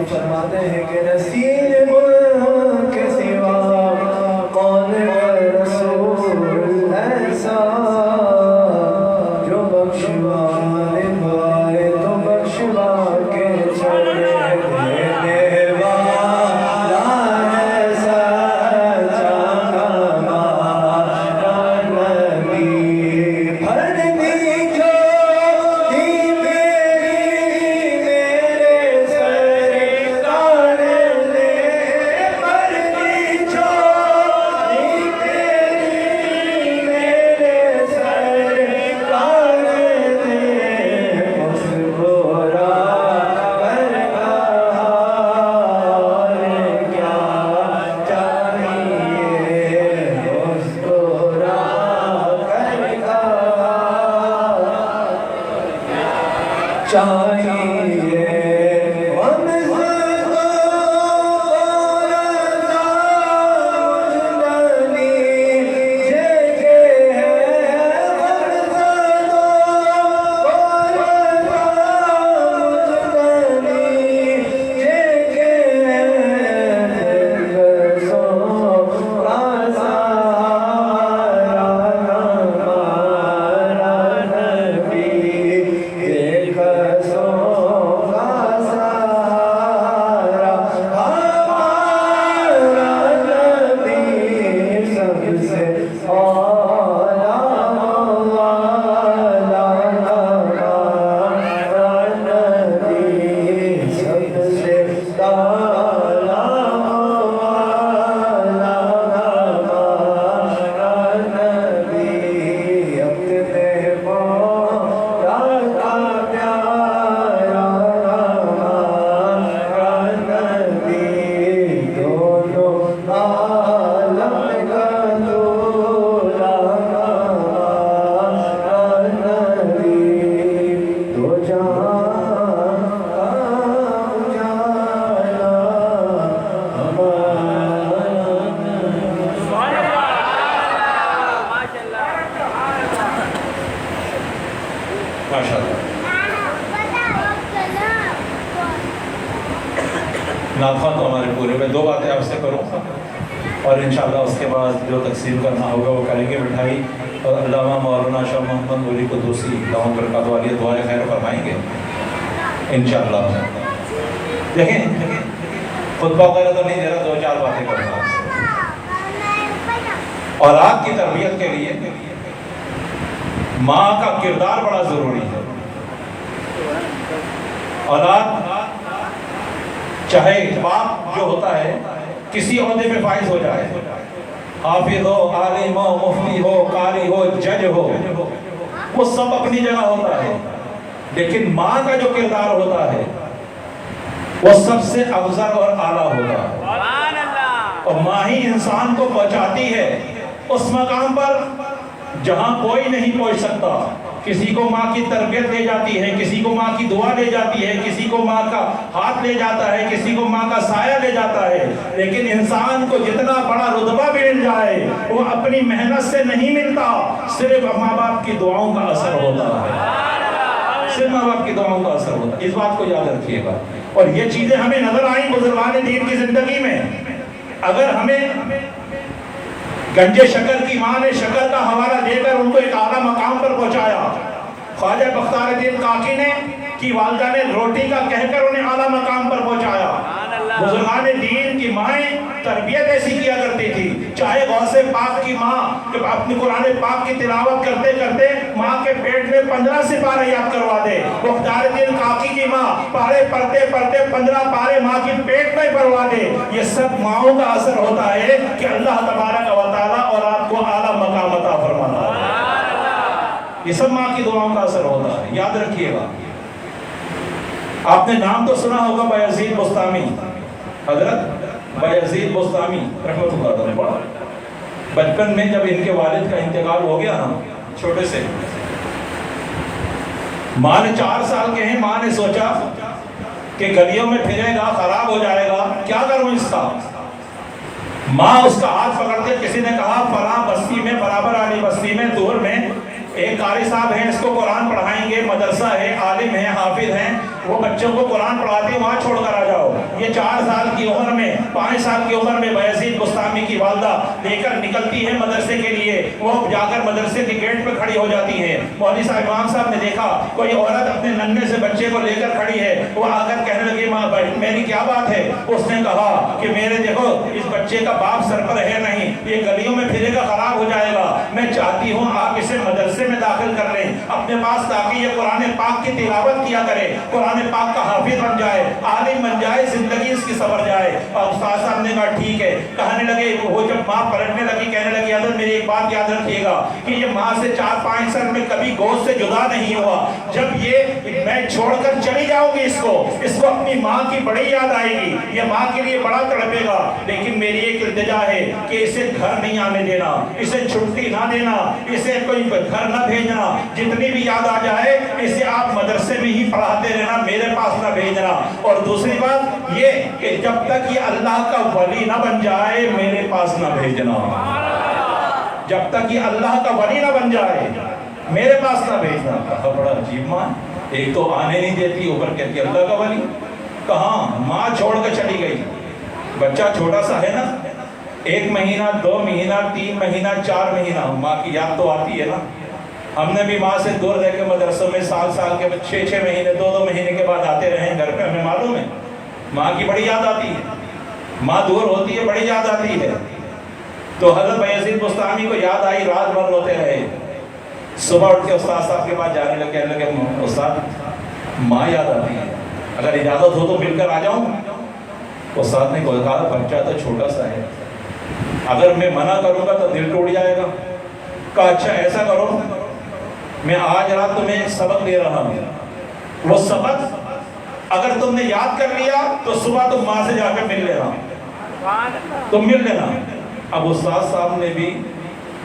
فرماتے ہیں کہ نصیب کے سوا کون ہے رسول ایسا جو بخشوانے پائے تو بخشوا کے چھوڑے دینے والا ایسا ہمارا نبی بھر دی جو چاہیے ناخواں تو ہمارے پورے میں 2 باتیں آپ سے کروں اور انشاءاللہ اس کے بعد جو تقسیم کرنا ہوگا وہ کریں گے مٹھائی، اور علامہ مولانا شاہ محمد ولی قدوسی دامت برکاتہ عالیہ دعائے خیر فرمائیں گے انشاءاللہ۔ دیکھیں خطبہ وغیرہ تو نہیں دے رہا، 2-4 باتیں کروں گا۔ اولاد کی تربیت کے لیے ماں کا کردار بڑا ضروری ہے۔ اولاد چاہے باپ جو ہوتا ہے کسی عہدے پہ فائز ہو جائے، حافظ ہو، عالم ہو، مفتی ہو، قاری ہو، جج ہو، وہ سب اپنی جگہ ہوتا ہے، لیکن ماں کا جو کردار ہوتا ہے وہ سب سے افضل اور اعلیٰ ہوتا ہے، اور ماں ہی انسان کو پہنچاتی ہے اس مقام پر جہاں کوئی نہیں پہنچ سکتا۔ کسی کو ماں کی تربیت لے جاتی ہے، کسی کو ماں کی دعا لے جاتی ہے، کسی کو ماں کا ہاتھ لے جاتا ہے، کسی کو ماں کا سایہ لے جاتا ہے، لیکن انسان کو جتنا بڑا رتبہ بھی مل جائے وہ اپنی محنت سے نہیں ملتا، صرف ماں باپ کی دعاؤں کا اثر ہوتا ہے، صرف ماں باپ کی دعاؤں کا اثر ہوتا ہے۔ اس بات کو یاد رکھیے گا، اور یہ چیزیں ہمیں نظر آئیں بزرگان دین کی زندگی میں۔ اگر ہمیں گنجے شکر کی ماں نے شکر کا حوالہ دے کر ان کو ایک اعلیٰ مقام پر پہنچایا، خواجہ بختیار الدین کاکی نے کی والدہ نے روٹی کا کہہ کر انہیں اعلیٰ مقام پر پہنچایا، بزرگان دین کی مائیں تربیت ایسی کیا کرتی تھی، چاہے غوث پاک کی ماں کہ اپنی قرآن پاک کی تلاوت کرتے کرتے ماں کے پیٹ میں 15 سے پارے یاد کروا دے، مختار الدین کاکی کی ماں پارے پڑھتے پڑھتے 15 پارے ماں کی پیٹ میں پڑھوا دے۔ یہ سب ماؤں کا اثر ہوتا ہے کہ اللہ تبارک و تعالیٰ اور آپ کو اعلیٰ مقام عطا فرماتا ہے۔ یہ سب ماں کی دعاؤں کا اثر ہوتا ہے، یاد رکھیے گا۔ آپ نے نام تو سنا ہوگا بایزید بستامی، حضرت بایزید بستامی رحمۃ اللہ علیہ پڑھا۔ بچپن میں جب ان کے والد کا انتقال ہو گیا نا، چھوٹے سے، ماں نے 4 سال کے ہیں، ماں نے سوچا کہ گلیوں میں پھرے گا، خراب ہو جائے گا، کیا کروں اس کا؟ ماں اس کا ہاتھ پکڑتے، کسی نے کہا فلاں بستی میں، برابر والی بستی میں، دور میں ایک قاری صاحب ہیں، اس کو قرآن پڑھائیں گے، مدرسہ ہے، عالم ہیں، حافظ ہیں، وہ بچوں کو قرآن پڑھاتے ہیں، وہاں چھوڑ کر آ جاؤ۔ یہ 4 سال کی عمر میں، 5 سال کی عمر میں بایزید بستامی کی والدہ لے کر نکلتی ہے مدرسے کے لیے، وہ جا کر مدرسے کے گیٹ پہ کھڑی ہو جاتی ہے۔ مولوی صاحب امام صاحب نے دیکھا کوئی عورت اپنے ننھے سے بچے کو لے کر کھڑی ہے، وہ آ کر کہنے لگی ماں میری کیا بات ہے؟ اس نے کہا کہ میرے دیکھو اس بچے کا باپ سر پر ہے نہیں، یہ گلیوں میں پھرے گا، خراب ہو جائے گا، میں چاہتی ہوں آپ اسے مدرسے میں داخل کر لیں اپنے پاس، تاکہ یہ قرآن پاک کی تلاوت کیا کرے، قرآن پاک کا حافظ بن جائے، عالم بن جائے، زندگی اس کی سنور جائے۔ اور استاد صاحب نے کہا ٹھیک ہے۔ کہنے لگے، وہ جب ماں پلٹنے لگی کہنے لگی حضرت میری ایک بات یاد رکھیے گا کہ یہ ماں سے 4-5 سال میں کبھی گود سے جدا نہیں ہوا، جب یہ میں چھوڑ کر چلی جاؤں گی اس کو اپنی ماں کی بڑی یاد آئے گی، یہ ماں کے لیے بڑا تڑپے گا، لیکن میری ایک التجا ہے کہ اسے گھر نہیں آنے دینا، اسے چھٹی نہ دینا، اسے کوئی گھر نہ بھیجنا، جتنی بھی یاد آ جائے اسے آپ مدرسے میں ہی پڑھاتے رہنا، میرے پاس نہ بھیجنا۔ اور دوسری بات یہ کہ جب تک یہ اللہ کا ولی نہ بن جائے میرے پاس نہ بھیجنا، جب تک یہ اللہ کا ولی نہ بن جائے میرے پاس نہ بھیجنا۔ کہا بڑا عجیب ماں، ایک تو آنے نہیں دیتی، اوپر کہتی اللہ کا ولی، کہاں؟ ماں چھوڑ کر چلی گئی، بچہ چھوٹا سا ہے نا، 1 مہینہ 2 مہینہ 3 مہینہ 4 مہینہ، ماں کی یاد تو آتی ہے نا۔ ہم نے بھی ماں سے دور رہ کے مدرسوں میں سال کے 6 مہینے 2 مہینے کے بعد آتے رہے ہیں گھر پہ، ہمیں معلوم ہے ماں کی بڑی یاد آتی ہے، ماں دور ہوتی ہے بڑی یاد آتی ہے۔ تو حضرت بایزید بستامی کو یاد آئی، رات بھر روتے رہے، صبح اٹھ کے استاد صاحب کے پاس جانے لگے، کہنے لگے استاد ماں یاد آتی ہے، اگر اجازت ہو تو مل کر آ جاؤں۔ استاد نے کہا بچہ تو چھوٹا سا ہے، اگر میں منع کروں گا تو دل ٹوٹ جائے گا۔ کہا اچھا ایسا کرو، میں آج رات تمہیں ایک سبق دے رہا ہوں، وہ سبق اگر تم نے یاد کر لیا تو صبح تم ماں سے جا کے مل لینا، تم مل لینا۔ اب استاد صاحب نے بھی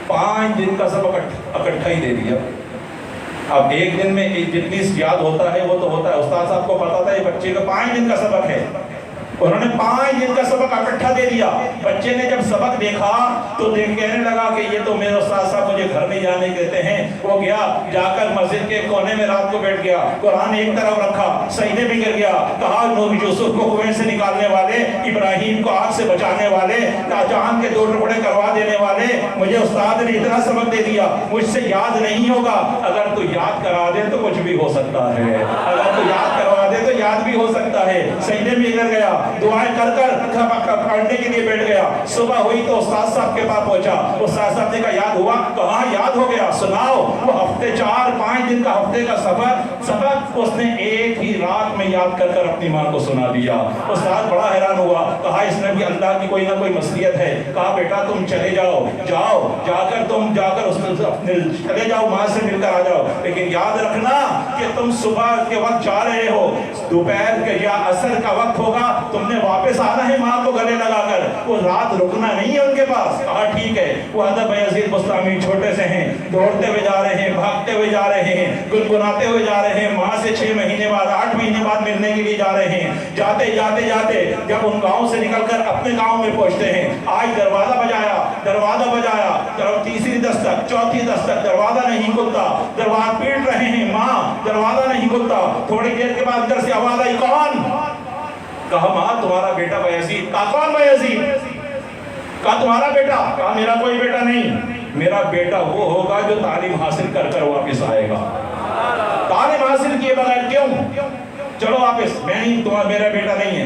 5 دن کا سبق اکٹھا ہی دے دیا۔ اب ایک دن میں جتنی یاد ہوتا ہے وہ تو ہوتا ہے، استاد صاحب کو پتا تھا یہ بچے کا 5 دن کا سبق ہے، انہوں نے 5 دن کا سبق اکٹھا دے دیا۔ بچے نے جب سبق دیکھا تو کہنے لگا کہ یہ تو میرے استاد صاحب مجھے گھر نہیں جانے دیتے ہیں۔ وہ گیا، جا کر مسجد کے کونے میں رات کو بیٹھ گیا، قرآن ایک طرف رکھا، سجدے میں گر گیا، کہا یوسف کو کنویں سے نکالنے والے، ابراہیم کو آگ سے بچانے والے، جہان کے 2 ٹکڑے کروا دینے والے، مجھے استاد نے اتنا سبق دے دیا، مجھ سے یاد نہیں ہوگا۔ اگر تو یاد کرا دے تو کچھ بھی ہو سکتا ہے، اگر تو یاد کروا دے تو یاد بھی ہو سکتا ہے۔ سجدے میں گر گیا، دعائیں کر پڑھنے کے لیے بیٹھ گیا۔ صبح ہوئی تو استاد صاحب کے پاس پہنچا، استاد صاحب نے کہا یاد ہوا؟ کہاں یاد ہو گیا، سناؤ۔ وہ ہفتے 4-5 دن کا ہفتے کا سبق اس نے ایک ہی رات میں یاد کر کر اپنی ماں کو سنا دیا۔ استاد بڑا حیران ہوا، کہا اس نے بھی اللہ کی کوئی نہ کوئی مصلحت ہے۔ کہا بیٹا تم چلے جاؤ، جا کر اس میں چلے جاؤ، ماں سے مل کر آ جاؤ، لیکن یاد رکھنا کہ تم صبح کے وقت جا رہے ہو، دوپہر کے یا عصر کا وقت ہوگا، تم نے واپس آنا ہے ماں کو گلے لگا کر، وہ رات رکنا نہیں ہے ان کے پاس۔ کہا ٹھیک ہے۔ وہ حضرت بایزید بستامی چھوٹے سے ہیں، دوڑتے ہوئے جا رہے ہیں، بھاگتے ہوئے جا رہے ہیں، گنگناتے ہوئے جا رہے ہیں، ماں سے 6 مہینے بعد 8 مہینے بعد ملنے کے لیے جا رہے ہیں۔ جاتے جب ان گاؤں سے نکل کر اپنے گاؤں میں پہنچتے ہیں، آج دروازہ بجایا، تیسری دستک، چوتھی دستک، دروازہ نہیں کھلتا، دروازہ پیٹ رہے ہیں، ماں دروازہ نہیں کھلتا۔ تھوڑی دیر کے بعد اندر سے آواز آئی، کون؟ کہا ماں تمہارا بیٹا بایزید۔ کہا کون بایزید؟ کہا تمہارا بیٹا؟ کہا میرا کوئی بیٹا نہیں، میرا بیٹا وہ ہوگا جو تعلیم حاصل کر کر واپس آئے گا۔ تعلیم حاصل کیے بغیر کیوں؟ چلو واپس، میں نہیں، میرا بیٹا نہیں ہے۔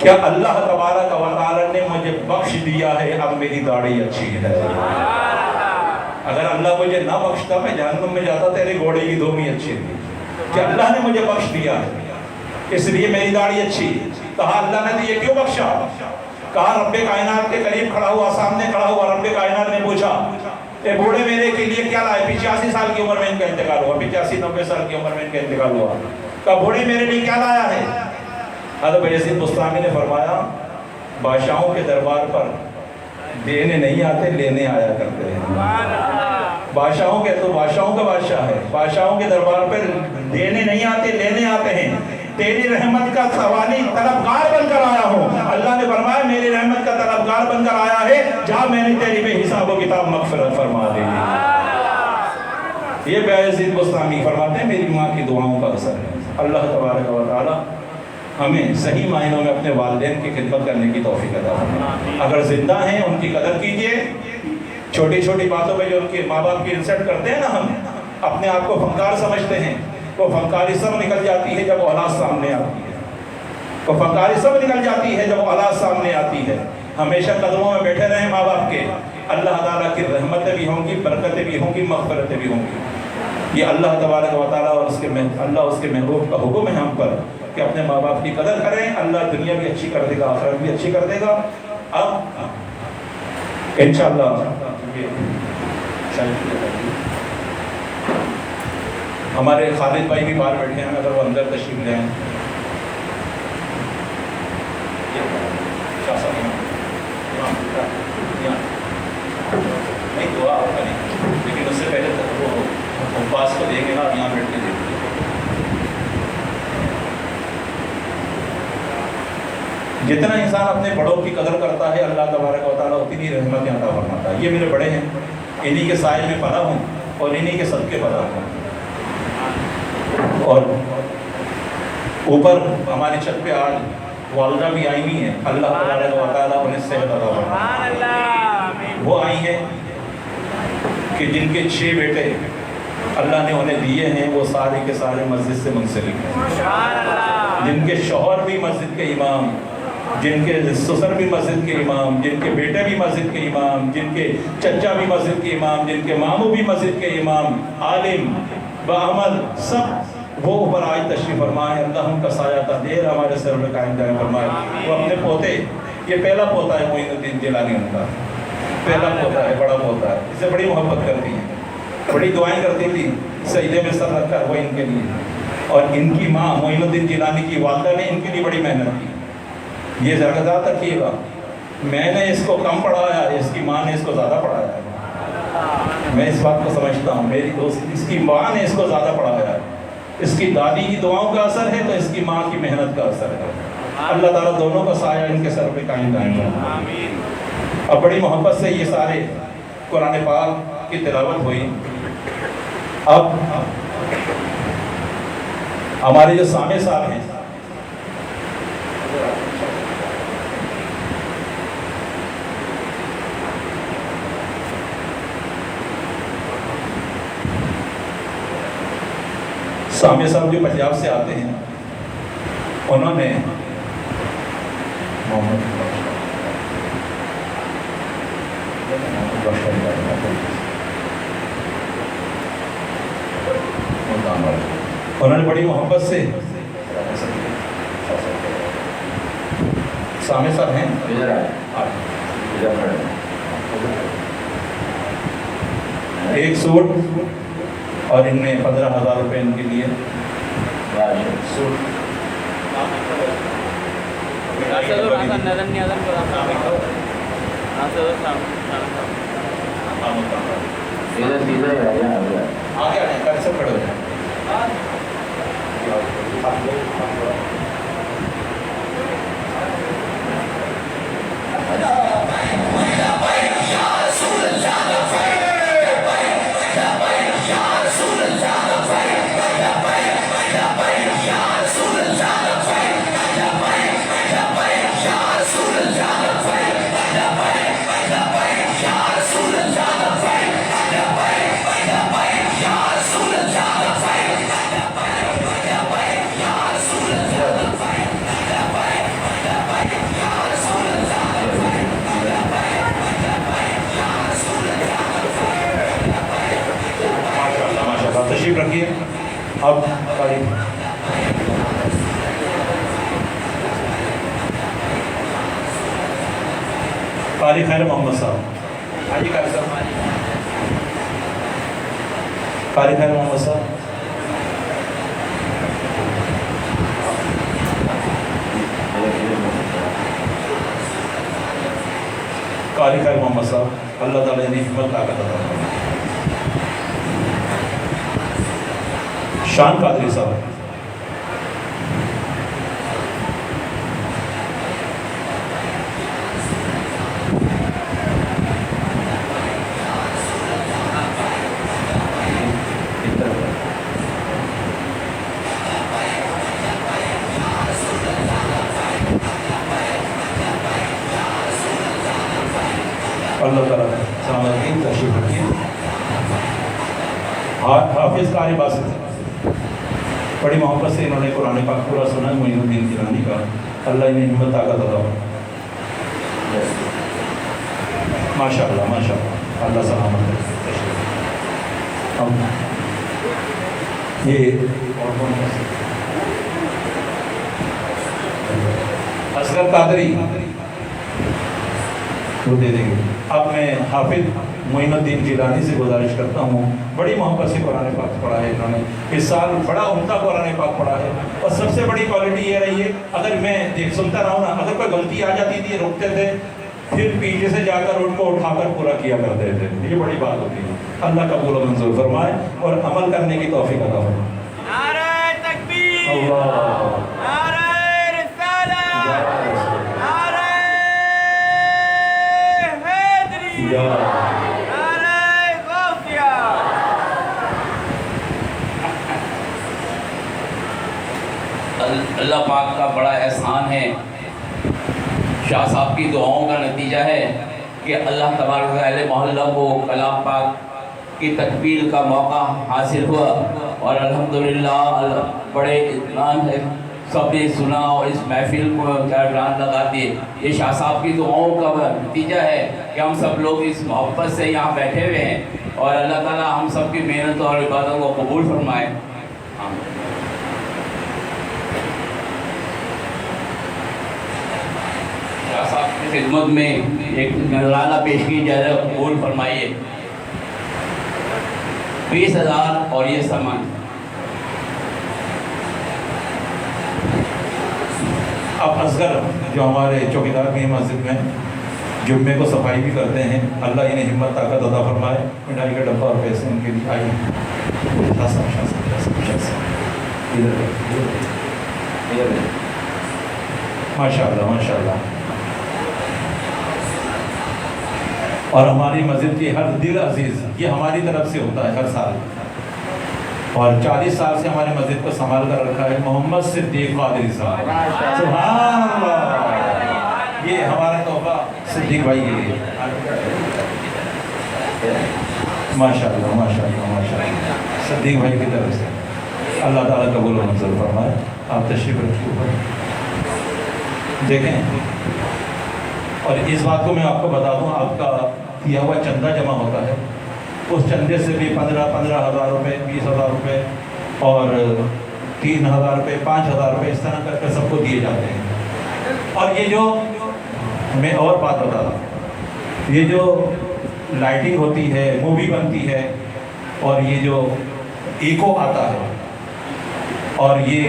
کیا اللہ تبارک و تعالی نے مجھے بخش دیا ہے، اب میری داڑھی اچھی ہے۔ اگر اللہ مجھے نہ بخشتا میں جہنم میں جاتا، تیرے گھوڑے کی دھومی اچھی تھی۔ کہ اللہ نے مجھے بخش دیا ہے اس لیے میری داڑھی اچھی۔ کہا اللہ نے تو یہ کیوں بخشا؟ کہا رب کائنات کے قریب کھڑا ہوا، سامنے کھڑا ہوا، رب کائنات نے پوچھا اے بوڑھے میرے کے لیے کیا لائے؟ 85 سال کی عمر میں ان کا انتقال ہوا، 85-90 سال کی عمر میں ان کا انتقال ہوا۔ کہا بوڑھے میرے لیے کیا لایا ہے؟ حضرت بایزید بستامی نے فرمایا بادشاہوں کے دربار پر دینے نہیں آتے، لینے آیا کرتے ہیں۔ بادشاہوں کے تو بادشاہوں کا بادشاہ ہے، بادشاہوں کے دربار پر دینے نہیں آتے، لینے آتے ہیں۔ تیری رحمت کا سوالی طلبگار بن کر آیا ہوں۔ اللہ نے فرمایا میری رحمت کا طلبگار بن کر آیا ہے، جہاں میں نے تیری بے حساب و کتاب مغفرت فرما دی۔ یہ بایزید بستامی فرماتے ہیں میری ماں کی دعاؤں کا اثر ہے۔ اللہ تبارک و تعالی ہمیں صحیح معنوں میں اپنے والدین کی خدمت کرنے کی توفیق عطا فرمائے۔ اگر زندہ ہیں ان کی قدر کیجئے۔ چھوٹی چھوٹی باتوں پہ جو ان کے ماں باپ کی انسلٹ کرتے ہیں نا، ہم اپنے آپ کو فنکار سمجھتے ہیں، وہ فنکاری سب نکل جاتی ہے جب اولاد سامنے آتی ہے۔ وہ فنکاری سب نکل جاتی ہے جب اولاد سامنے آتی ہے۔ ہمیشہ قدموں میں بیٹھے رہیں ماں باپ کے، اللہ تعالیٰ کی رحمتیں بھی ہوں گی، برکتیں بھی ہوں گی، مغفرتیں بھی ہوں گی۔ یہ اللہ تبارک و تعالیٰ اور اس کے محبوب کا حکم ہے ہم پر کہ اپنے ماں باپ کی قدر کریں۔ اللہ دنیا بھی اچھی کر دے گا، آخرت بھی اچھی کر دے گا۔ اب انشاءاللہ ہمارے خالد بھائی بھی باہر بیٹھے ہیں، اگر وہ اندر تشریف لیں۔ نہیں دعا کریں، لیکن اس سے پہلے تک وہ عباس کو دیں گے نا، یہاں بیٹھ کے دیکھیں۔ جتنا انسان اپنے بڑوں کی قدر کرتا ہے اللہ تبارک و تعالیٰ اتنی رحمتیں عطا فرماتا ہے۔ یہ میرے بڑے ہیں، انہی کے سائے میں پناہ ہوں اور انہی کے صدقے پناہ ہوں۔ اور اوپر ہماری چھت پہ آج والدہ بھی آئی ہوئی ہیں، اللہ تبارک و تعالیٰ انہیں صحت عطا فرمائے۔ وہ آئی ہیں کہ جن کے 6 بیٹے اللہ نے انہیں دیے ہیں، وہ سارے کے سارے مسجد سے منسلک ہیں، جن کے شوہر بھی مسجد کے امام، جن کے سسر بھی مسجد کے امام، جن کے بیٹے بھی مسجد کے امام، جن کے چچا بھی مسجد کے امام، جن کے ماموں بھی مسجد کے امام، عالم بعمل، سب وہ اوپر آج تشریف فرمائے۔ اللہ ان کا سایہ تا دیر ہمارے سر میں قائم دائم فرمائے۔ وہ اپنے پوتے، یہ پہلا پوتا ہے معین الدین جیلانی، ان کا پہلا پوتا ہے، بڑا پوتا ہے، اس سے بڑی محبت کرتی ہیں، بڑی دعائیں کرتی تھی، سجدے میں سر رکھا وہ ان کے لیے۔ اور ان کی ماں معین الدین جیلانی کی والدہ نے ان کے لیے بڑی محنت کی۔ یہ ذرا رکھیے گا، میں نے اس کو کم پڑھایا ہے، اس کی ماں نے اس کو زیادہ پڑھایا ہے۔ میں اس بات کو سمجھتا ہوں، میری دوست، اس کی ماں نے اس کو زیادہ پڑھایا ہے۔ اس کی دادی کی دعاؤں کا اثر ہے تو اس کی ماں کی محنت کا اثر ہے۔ اللہ تعالیٰ دونوں کا سایہ ان کے سر پہ قائم دائم فرمائے۔ اب بڑی محبت سے یہ سارے قرآن پاک کی تلاوت ہوئی۔ اب ہمارے جو سامع صاحب ہیں، سامع صاحب جو پنجاب سے آتے ہیں، انہوں نے بڑی محبت سے، سامع صاحب ہیں، ایک سوٹ اور ان میں 15,000 روپے ان کے لیے سوٹ۔ آگے آئیں، کل سب کھڑے ہو جائیں۔ اب قاری خیر محمد صاحب، حاجی قاری صاحب، قاری خیر محمد صاحب، قاری خیر محمد صاحب، اللہ تعالیٰ نے حکمت طاقت عطا فرمائے۔ شان قادری صاحب، اللہ تعالیٰ سلامتی تشریف رکھیے۔ حافظ قاری باسط، بڑی محبت سے انہوں نے قرآن پاک پورا سنا معین الدین گیلانی کا، اللہ انہیں ہمت طاقت عطا فرمائے۔ ماشاء اللہ ماشاء اللہ، اللہ سلامت رکھے۔ یہ اور کون ہے؟ اصغر قادری وہ دے دیں گے۔ اب میں حافظ معین الدین گیلانی سے گزارش کرتا ہوں، بڑی محبت سے قرآن پاک پڑھا ہے انہوں نے، اس سال بڑا عمدہ قرآن پاک پڑھا ہے، اور سب سے بڑی کوالٹی یہ رہی ہے، اگر میں سنتا رہا ہوں نا، اگر کوئی غلطی آ جاتی تھی رکتے تھے، پھر پیچھے سے جا کر ان کو اٹھا کر پورا کیا کرتے تھے، یہ بڑی بات ہوتی ہے۔ اللہ قبول و منظور فرمائے اور عمل کرنے کی توفیق عطا فرمائے۔ نعرہ تکبیر، اللہ، نعرہ رسالہ، نعرہ حیدری، یا نعرہ غوثیہ۔ اللہ پاک کا بڑا احسان ہے، شاہ صاحب کی دعاؤں کا نتیجہ ہے کہ اللہ تبارک و تعالی محلہ کو کلام پاک کی تکمیل کا موقع حاصل ہوا، اور الحمدللہ بڑے اطمینان ہے، سب نے سنا اور اس محفل کو جان لگا دیے۔ یہ شاہ صاحب کی دعاؤں کا نتیجہ ہے کہ ہم سب لوگ اس محبت سے یہاں بیٹھے ہوئے ہیں، اور اللہ تعالیٰ ہم سب کی محنت اور عبادت کو قبول فرمائے۔ شاہ صاحب کی خدمت میں ایک نذرانہ پیش کی جائے، قبول فرمائیے۔ 20,000 اور یہ سامان۔ اب اصغر جو ہمارے چوکیدار بھی ہیں مسجد میں، جمعے کو صفائی بھی کرتے ہیں، اللہ انہیں ہمت طاقت عطا فرمائے، مٹھائی کا ڈبہ اور پیسے ان کے لیے آئیے۔ ماشاء اللہ ماشاء اللہ۔ اور ہماری مسجد کی ہر دل عزیز، یہ ہماری طرف سے ہوتا ہے ہر سال، اور 40 سال سے ہماری مسجد کو سنبھال کر رکھا ہے محمد صدیق قادری صاحب، سبحان اللہ، یہ ہمارا تحفہ صدیق بھائی کے لیے۔ ماشاء اللہ ماشاء اللہ ماشاء اللہ، صدیق بھائی کی طرف سے اللہ تعالیٰ قبول و منظور فرمائے۔ آپ تشریف رکھیے اوپر دیکھیں، اور اس بات کو میں آپ کو بتا دوں، آپ کا کیا ہوا چندہ جمع ہوتا ہے، اس چندے سے بھی 15,000 روپے، 20,000 روپے اور 3,000 روپے، 5,000 روپے اس طرح کر کے سب کو دیے جاتے ہیں۔ اور یہ جو میں اور بات بتا رہا ہوں، یہ جو لائٹنگ ہوتی ہے، مووی بنتی ہے، اور یہ جو ایکو آتا ہے، اور یہ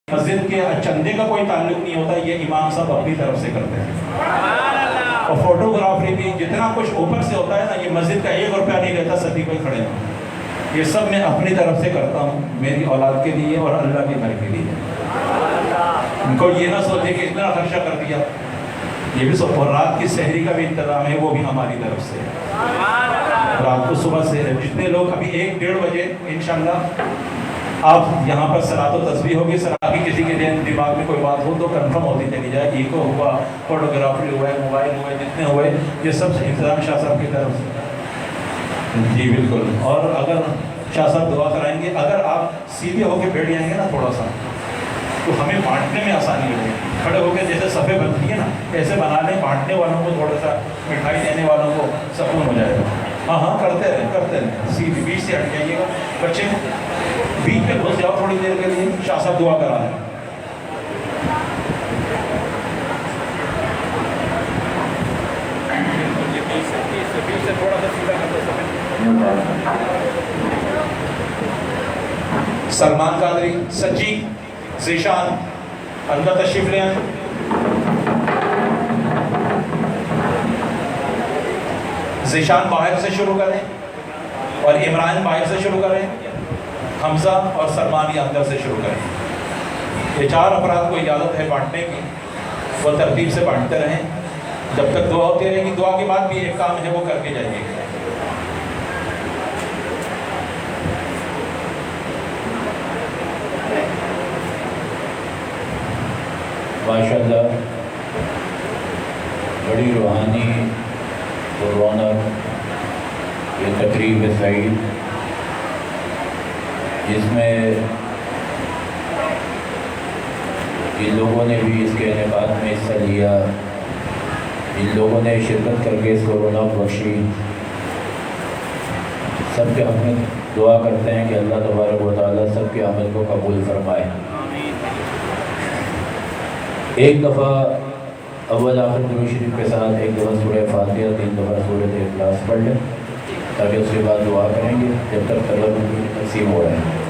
مسجد کے چندے کا کوئی تعلق نہیں ہوتا، یہ امام صاحب اپنی طرف سے کرتے ہیں۔ اور فوٹوگرافی بھی جتنا کچھ اوپر سے ہوتا ہے نا، یہ مسجد کا 1 روپیہ نہیں لیتا، صدیق بھائی کھڑے ہیں، یہ سب میں اپنی طرف سے کرتا ہوں، میری اولاد کے لیے اور اللہ کے گھر کے لیے۔ ان کو یہ نہ سوچے کہ اتنا خرچہ کر دیا، یہ بھی سب، اور رات کی سحری کا بھی انتظام ہے، وہ بھی ہماری طرف سے۔ رات کو صبح سے جتنے لوگ ابھی 1-1:30 بجے انشاءاللہ آپ یہاں پر صلاۃ و تسبیح ہوگی، سراغی کسی کے دماغ میں کوئی بات ہو تو کنفرم ہوتی چلی جائے، ایکو ہوا، فوٹوگرافی ہوا ہے، موبائل ہوئے، جتنے ہوئے، یہ سب انتظام شاہ صاحب کی طرف سے۔ جی بالکل، اور اگر شاہ صاحب دعا کرائیں گے، اگر آپ سیدھے ہو کے بیٹھ جائیں گے نا تھوڑا سا، تو ہمیں بانٹنے میں آسانی ہوگی۔ کھڑے ہو کے جیسے صفیں بنتی ہیں نا، ایسے بنا لیں، بانٹنے والوں کو تھوڑا سا، مٹھائی دینے والوں کو سکون ہو جائے گا۔ ہاں ہاں کرتے رہیں سیدھی بیچ سے ہٹ جائیے گا بچے بیچ میں گھس جاؤ تھوڑی دیر کے لیے شاہ صاحب دعا کرا ہے بیچ سے تھوڑا سا سیدھا کر دو سلمان قادری سجی ذیشان اندر تشریف لیں ذیشان باہر سے شروع کریں اور عمران باہر سے شروع کریں حمزہ اور سلمان یہ اندر سے شروع کریں یہ 4 افراد کو اجازت ہے بانٹنے کی وہ ترتیب سے بانٹتے رہیں جب تک دعا ہوتی رہے گی دعا کے بعد بھی ایک کام ہے وہ کر کے جائیے گا ماشاءاللہ بڑی روحانی و رونق یہ تقریب سعید جس میں جن لوگوں نے بھی اس کے انعقاد میں حصہ لیا جن لوگوں نے شرکت کر کے اس کو رونق بخشی سب کے حق میں دعا کرتے ہیں کہ اللہ تبارک و تعالیٰ سب کے عمل کو قبول فرمائے ایک دفعہ اول آخر درود شریف کے ساتھ ایک دفعہ سورہ فاتحہ 3 دفعہ سورۃ اخلاص پڑھ لیں تاکہ اس کے بعد دعا کریں گے جب تک طلب تقسیم ہو رہا ہے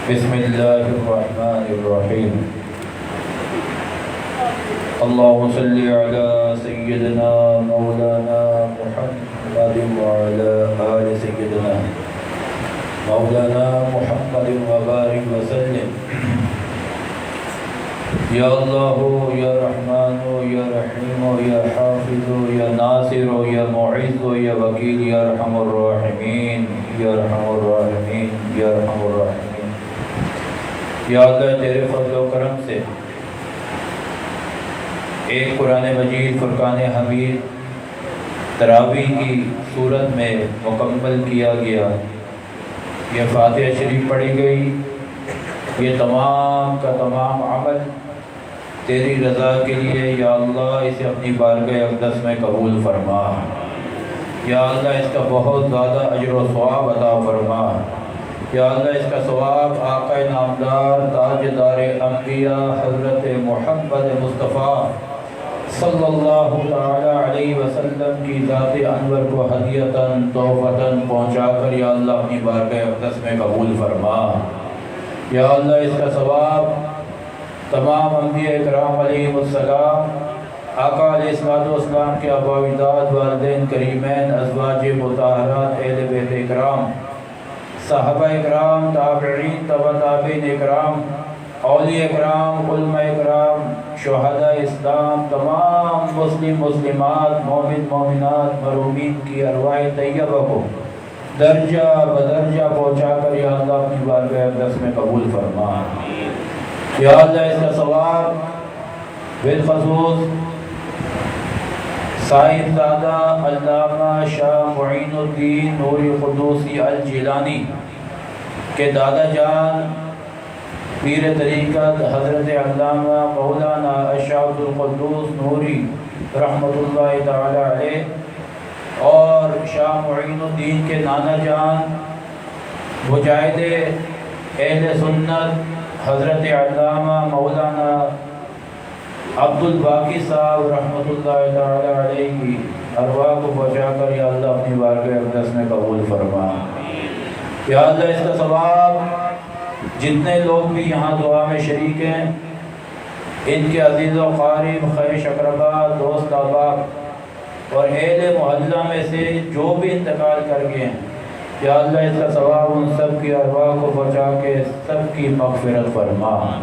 بسم اللہ الرحمن الرحیم اللہم صلی علی سیدنا مولانا محمد وعلی آل سیدنا مولانا محمد وبارک وسلم یا اللہ یا رحمان یا رحیم یا حافظ یا ناصر یا معز یا وکیل یا ارحم الراحمین یا ارحم الراحمین یا ارحم الراحمین یا اللہ تیرے فضل و کرم سے ایک قرآن مجید فرقان حمید تراویح کی صورت میں مکمل کیا گیا یہ فاتحہ شریف پڑھی گئی یہ تمام کا تمام عمل تیری رضا کے لیے یا اللہ اسے اپنی بارگاہ اقدس میں قبول فرما یا اللہ اس کا بہت زیادہ اجر و ثواب عطا فرما یا اللہ اس کا ثواب آقا نامدار تاجدار انبیاء حضرت محمد مصطفیٰ صلی اللہ تعالی علیہ وسلم کی ذات انور کو ہدیتاً تحفتاً پہنچا کر یا اللہ اپنی بارگاہ اقدس میں قبول فرما یا اللہ اس کا ثواب تمام انبیاء اکرام علیہ السلام آقا علیہ السلام کے آباء و اجداد والدین کریمین ازواج مطہرات اہل بیت اکرام صحابہ اکرام تابعین تبع تابعین اکرام اولیاء اکرام علماء اکرام شہداء اسلام تمام مسلم مسلمات مومن مومنات مرحومین کی ارواح طیبہ کو درجہ بدرجہ پہنچا کر یا اللہ اپنی بارگاہ اقدس میں قبول فرما یا اللہ اس کا ثواب بالخصوص صاحبزادہ علامہ شاہ معین الدین نوری قدوسی الجیلانی کے دادا جان پیر طریقت حضرت علامہ مولانا شاہ عبد القدوس نوری رحمۃ اللہ تعالی علیہ اور شاہ معین الدین کے نانا جان مجاہد اہل سنت حضرت علامہ مولانا عبد الباقی صاحب رحمۃ اللہ تعالی علیہ کی ارواح کو پہنچا کر یا اللہ اپنی بارگاہ اقدس میں قبول فرما یا اللہ اس کا ثواب جتنے لوگ بھی یہاں دعا میں شریک ہیں ان کے عزیز و قارب خیش اقربا دوست احباب اور اہل محلہ میں سے جو بھی انتقال کر گئے ہیں یا اللہ اس کا ثواب ان سب کی ارواح کو پہنچا کے سب کی مغفرت فرما،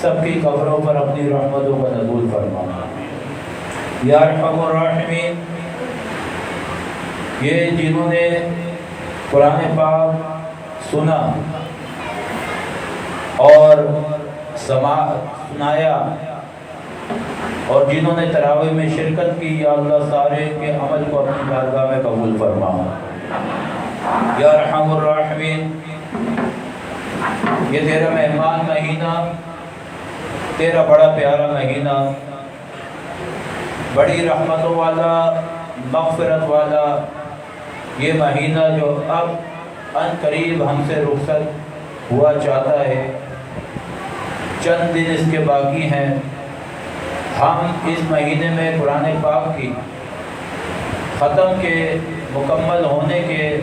سب کی قبروں پر اپنی رحمتوں کا نزول فرما۔ یا ارحم الراحمین، یہ جنہوں نے قرآن پاک سنا اور سنایا اور جنہوں نے تراویح میں شرکت کی، یا اللہ سارے کے عمل کو اپنی بارگاہ میں قبول فرما۔ یا ارحم الراحمین، یہ تیرا مہمان مہینہ، تیرا بڑا پیارا مہینہ، بڑی رحمتوں والا، مغفرت والا یہ مہینہ جو اب ان قریب ہم سے رخصت ہوا چاہتا ہے، چند دن اس کے باقی ہیں، ہم اس مہینے میں قرآن پاک کی ختم کے مکمل ہونے کے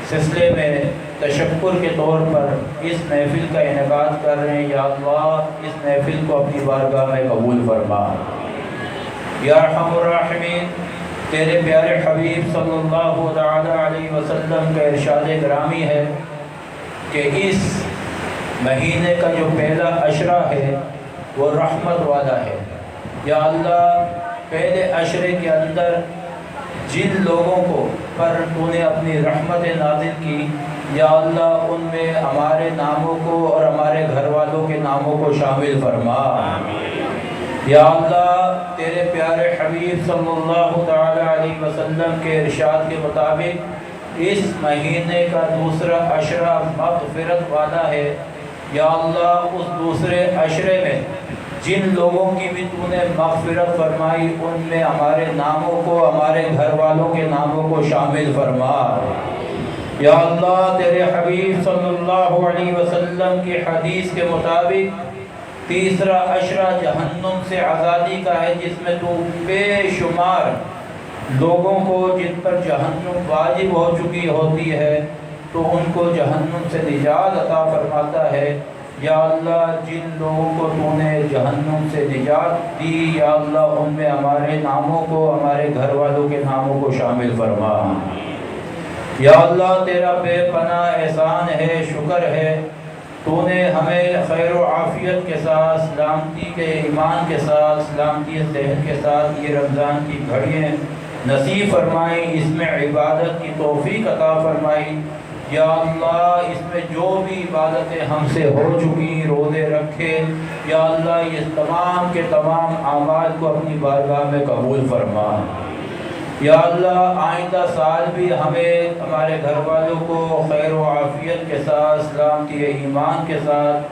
سلسلے میں تشکر کے طور پر اس محفل کا انعقاد کر رہے ہیں۔ یا اللہ اس محفل کو اپنی بارگاہ میں قبول فرما۔ یا ارحم الراحمین، تیرے پیارے حبیب صلی اللہ تعالی علیہ وسلم کا ارشاد گرامی ہے کہ اس مہینے کا جو پہلا عشرہ ہے وہ رحمت والا ہے۔ یا اللہ پہلے عشرے کے اندر جن لوگوں کو پر تو نے اپنی رحمت نازل کی، یا اللہ ان میں ہمارے ناموں کو اور ہمارے گھر والوں کے ناموں کو شامل فرما۔ یا اللہ تیرے پیارے حبیب صلی اللہ تعالی علیہ وسلم کے ارشاد کے مطابق اس مہینے کا دوسرا عشرہ مغفرت والا ہے۔ یا اللہ اس دوسرے عشرے میں جن لوگوں کی بھی تو نے مغفرت فرمائی ان میں ہمارے ناموں کو، ہمارے گھر والوں کے ناموں کو شامل فرما۔ یا اللہ تیرے حبیب صلی اللہ علیہ وسلم کی حدیث کے مطابق تیسرا عشرہ جہنم سے آزادی کا ہے، جس میں تو بے شمار لوگوں کو جن پر جہنم واجب ہو چکی ہوتی ہے تو ان کو جہنم سے نجات عطا فرماتا ہے۔ یا اللہ جن لوگوں کو تو نے جہنم سے نجات دی، یا اللہ ان میں ہمارے ناموں کو، ہمارے گھر والوں کے ناموں کو شامل فرما۔ یا اللہ تیرا بے پناہ احسان ہے، شکر ہے، تو نے ہمیں خیر و عافیت کے ساتھ، سلامتی کے ایمان کے ساتھ، سلامتی صحت کے ساتھ یہ رمضان کی گھڑیاں نصیب فرمائی، اس میں عبادت کی توفیق عطا فرمائی۔ یا اللہ اس میں جو بھی عبادتیں ہم سے ہو چکی، روزے رکھے، یا اللہ یہ تمام کے تمام اعمال کو اپنی بارگاہ میں قبول فرما۔ یا اللہ آئندہ سال بھی ہمیں، ہمارے گھر والوں کو خیر و عافیت کے ساتھ، سلامتی ایمان کے ساتھ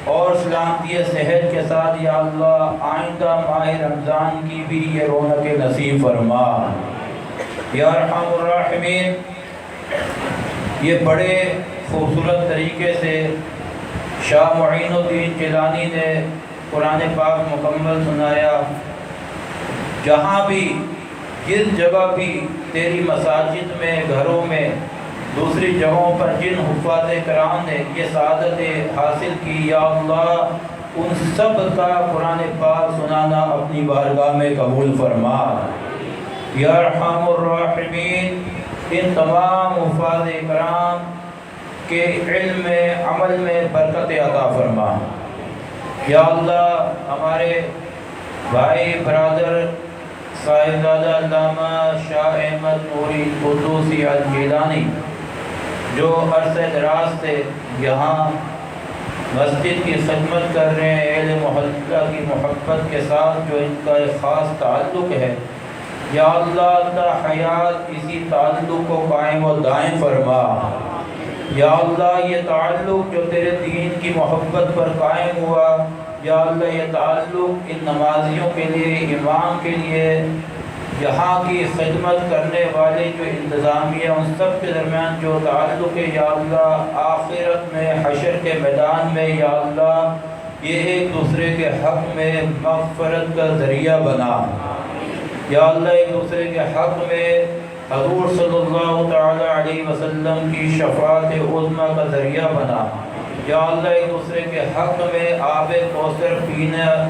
اور سلامتی صحت کے ساتھ، یا اللہ آئندہ ماہ رمضان کی بھی یہ رونق نصیب فرما۔ یا ارحم الراحمین، یہ بڑے خوبصورت طریقے سے شاہ معین الدین جیلانی نے قرآن پاک مکمل سنایا۔ جہاں بھی، جس جگہ بھی تیری مساجد میں، گھروں میں، دوسری جگہوں پر جن حفاظ کرام نے یہ سعادت حاصل کی، یا اللہ ان سب کا قرآن پاک سنانا اپنی بارگاہ میں قبول فرما۔ یا ارحم الراحمین، ان تمام حفاظ کرام کے علم میں، عمل میں برکت عطا فرما۔ یا اللہ ہمارے بھائی برادر صاحبزادہ علامہ شاہ احمد نوری قدوسی الجیلانی جو عرصہ دراز سے یہاں مسجد کی خدمت کر رہے ہیں، اہل محلہ کی محبت کے ساتھ جو ان کا ایک خاص تعلق ہے، یا اللہ تا حیات اسی تعلق کو قائم و دائم فرما۔ یا اللہ یہ تعلق جو تیرے دین کی محبت پر قائم ہوا، یا اللہ یہ تعلق ان نمازیوں کے لیے، امام کے لیے، یہاں کی خدمت کرنے والے جو انتظامیہ ان سب کے درمیان جو تعلق ہے، یا اللہ آخرت میں، حشر کے میدان میں، یا اللہ یہ ایک دوسرے کے حق میں مغفرت کا ذریعہ بنا۔ یا اللہ ایک دوسرے کے حق میں حضور صلی اللہ تعالی علیہ وسلم کی شفاعت عظمیٰ کا ذریعہ بنا۔ یا اللہ ایک دوسرے کے حق میں آب کوثر پینے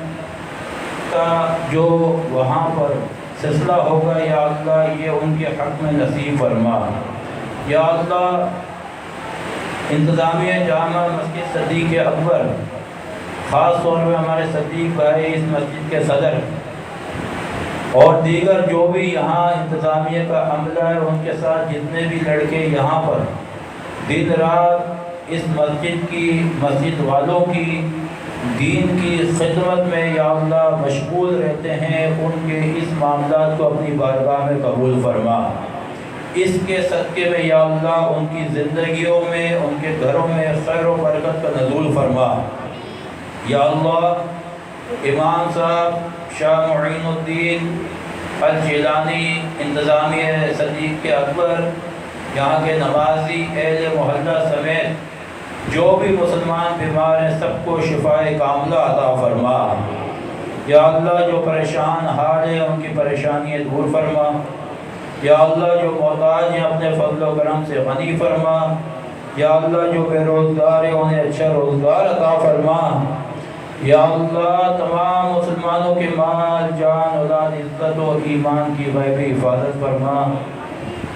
کا جو وہاں پر سلسلہ ہوگا، یا اللہ یہ ان کے حق میں نصیب فرما۔ یا اللہ انتظامیہ جامع مسجد صدیق اکبر، خاص طور پہ ہمارے صدیق بھائی اس مسجد کے صدر اور دیگر جو بھی یہاں انتظامیہ کا عملہ ہے، ان کے ساتھ جتنے بھی لڑکے یہاں پر دن رات اس مسجد کی، مسجد والوں کی، دین کی خدمت میں یا اللہ مشغول رہتے ہیں، ان کے اس معاملات کو اپنی بارگاہ میں قبول فرما۔ اس کے صدقے میں یا اللہ ان کی زندگیوں میں، ان کے گھروں میں خیر و برکت کا نزول فرما۔ یا اللہ امام صاحب شاہ معین الدین الجیلانی انتظامیہ صدیق کے اکبر، یہاں کے نمازی، اہل محلہ سمیت جو بھی مسلمان بیمار ہیں سب کو شفائے کاملہ عطا فرما۔ یا اللہ جو پریشان حال ہیں ان کی پریشانیاں دور فرما۔ یا اللہ جو محتاج ہیں اپنے فضل و کرم سے غنی فرما۔ یا اللہ جو بے روزگار ہیں انہیں اچھا روزگار عطا فرما۔ یا اللہ تمام مسلمانوں کے مال، جان، اولاد، عزت و ایمان کی غیبی حفاظت فرما۔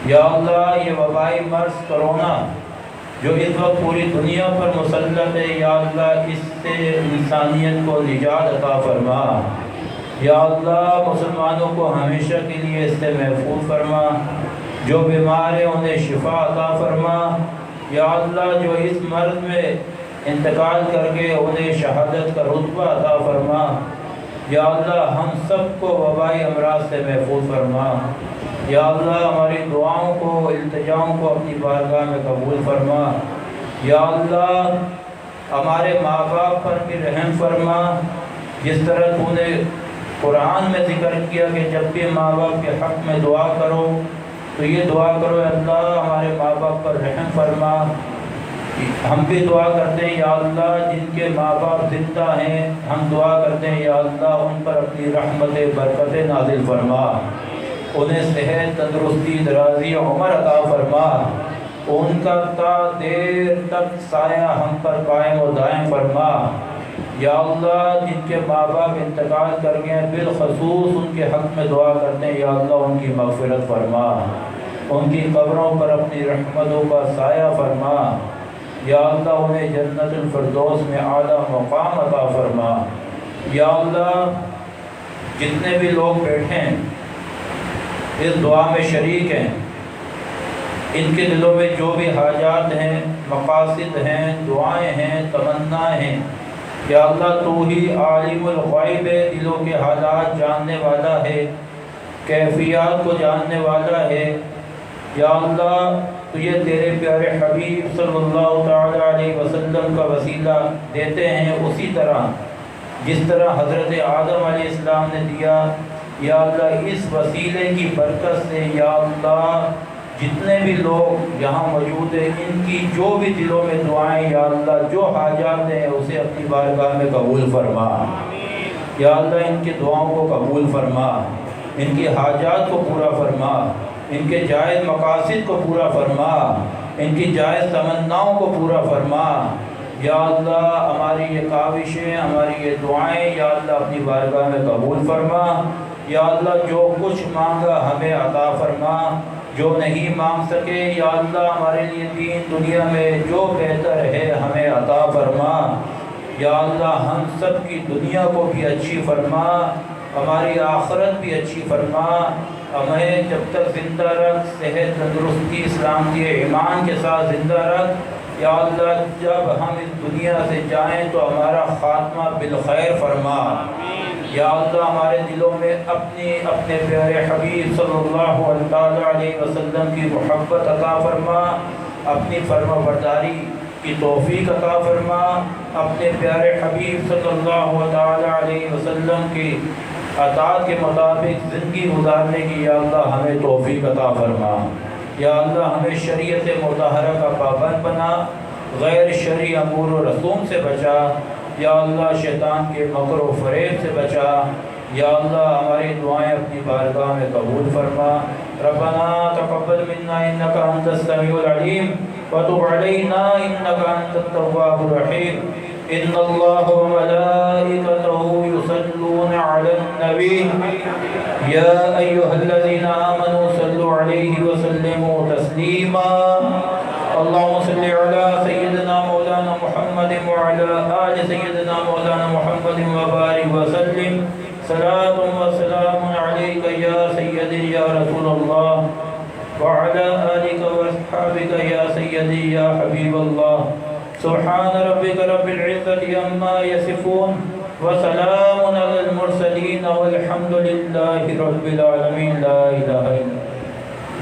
یا اللہ یہ وبائی مرض کرونا جو اس وقت پوری دنیا پر مسلط ہے، یا اللہ اس سے انسانیت کو نجات عطا فرما۔ یا اللہ مسلمانوں کو ہمیشہ کے لیے اس سے محفوظ فرما۔ جو بیمار ہیں انہیں شفا عطا فرما۔ یا اللہ جو اس مرض میں انتقال کر کے انہیں شہادت کا رتبہ عطا فرما۔ یا اللہ ہم سب کو وبائی امراض سے محفوظ فرما۔ یا اللہ ہماری دعاؤں کو، التجاؤں کو اپنی بارگاہ میں قبول فرما۔ یا اللہ ہمارے ماں باپ پر بھی رحم فرما، جس طرح تو نے قرآن میں ذکر کیا کہ جب بھی ماں باپ کے حق میں دعا کرو تو یہ دعا کرو اے اللہ ہمارے ماں باپ پر رحم فرما۔ ہم بھی دعا کرتے ہیں یا اللہ جن کے ماں باپ زندہ ہیں، ہم دعا کرتے ہیں یا اللہ ان پر اپنی رحمت برکت نازل فرما، انہیں صحت، تندرستی، درازی عمر عطا فرما، ان کا تا دیر تک سایہ ہم پر قائم و دائم فرما۔ یا اللہ جن کے ماں باپ انتقال کر گئے ہیں بالخصوص ان کے حق میں دعا کرتے ہیں یا اللہ ان کی مغفرت فرما، ان کی قبروں پر اپنی رحمتوں کا سایہ فرما۔ یا اللہ انہیں جنت الفردوس میں اعلیٰ مقام عطا فرما۔ یا اللہ جتنے بھی لوگ بیٹھے ہیں اس دعا میں شریک ہیں، ان کے دلوں میں جو بھی حاجات ہیں، مقاصد ہیں، دعائیں ہیں، تمنائیں ہیں، یا اللہ تو ہی عالم الغیب ہے، دلوں کے حالات جاننے والا ہے، کیفیات کو جاننے والا ہے۔ یا اللہ تو یہ تیرے پیارے حبیب صلی اللہ تعالی علیہ وسلم کا وسیلہ دیتے ہیں اسی طرح جس طرح حضرت آدم علیہ السلام نے دیا۔ یا اللہ اس وسیلے کی برکت سے یا اللہ جتنے بھی لوگ یہاں موجود ہیں ان کی جو بھی دلوں میں دعائیں یا اللہ جو حاجات ہیں اسے اپنی بارگاہ میں قبول فرما۔ یا اللہ ان کی دعاؤں کو قبول فرما، ان کی حاجات کو پورا فرما، ان کے جائز مقاصد کو پورا فرما، ان کی جائز تمناؤں کو پورا فرما۔ یا اللہ ہماری یہ کاوشیں، ہماری یہ دعائیں یا اللہ اپنی بارگاہ میں قبول فرما۔ یا اللہ جو کچھ مانگا ہمیں عطا فرما، جو نہیں مانگ سکے یا اللہ ہمارے لیے دین دنیا میں جو بہتر ہے ہمیں عطا فرما۔ یا اللہ ہم سب کی دنیا کو بھی اچھی فرما، ہماری آخرت بھی اچھی فرما، ہمیں جب تک زندہ رکھ، صحت، تندرستی، سلامتی، ایمان کے ساتھ زندہ رکھ۔ یا اللہ جب ہم اس دنیا سے جائیں تو ہمارا خاتمہ بالخیر فرما۔ یا اللہ ہمارے دلوں میں اپنے پیارے حبیب صلی اللہ علیہ وسلم کی محبت عطا فرما، اپنی فرما برداری کی توفیق عطا فرما، اپنے پیارے حبیب صلی اللہ علیہ وسلم کی اطاعت کے مطابق زندگی گزارنے کی یا اللہ ہمیں توفیق عطا فرما۔ یا اللہ ہمیں شریعت مطہرہ کا پابند بنا، غیر شرعی امور و رسوم سے بچا۔ یا اللہ شیطان کے مکر و فریب سے بچا۔ یا اللہ ہماری دعائیں اپنی بارگاہ میں قبول فرما۔ ربنا تقبل منا انک انت السمیع العلیم وتب علینا انک انت التواب الرحیم۔ ان اللہ وملائکتہ یصلون علی النبی یا ایھا الذین آمنوا صلوا علیہ وسلموا تسلیما۔ اللهم صل على سيدنا مولانا محمد وعلى آل سيدنا مولانا محمد وبارك وسلم صلاة وسلام عليك يا سيدي يا رسول الله وعلى آلك وأصحابك يا سيدي يا حبيب الله سبحان ربك رب العزة عما يصفون وسلام على المرسلين والحمد لله رب العالمين لا إله إلا الله.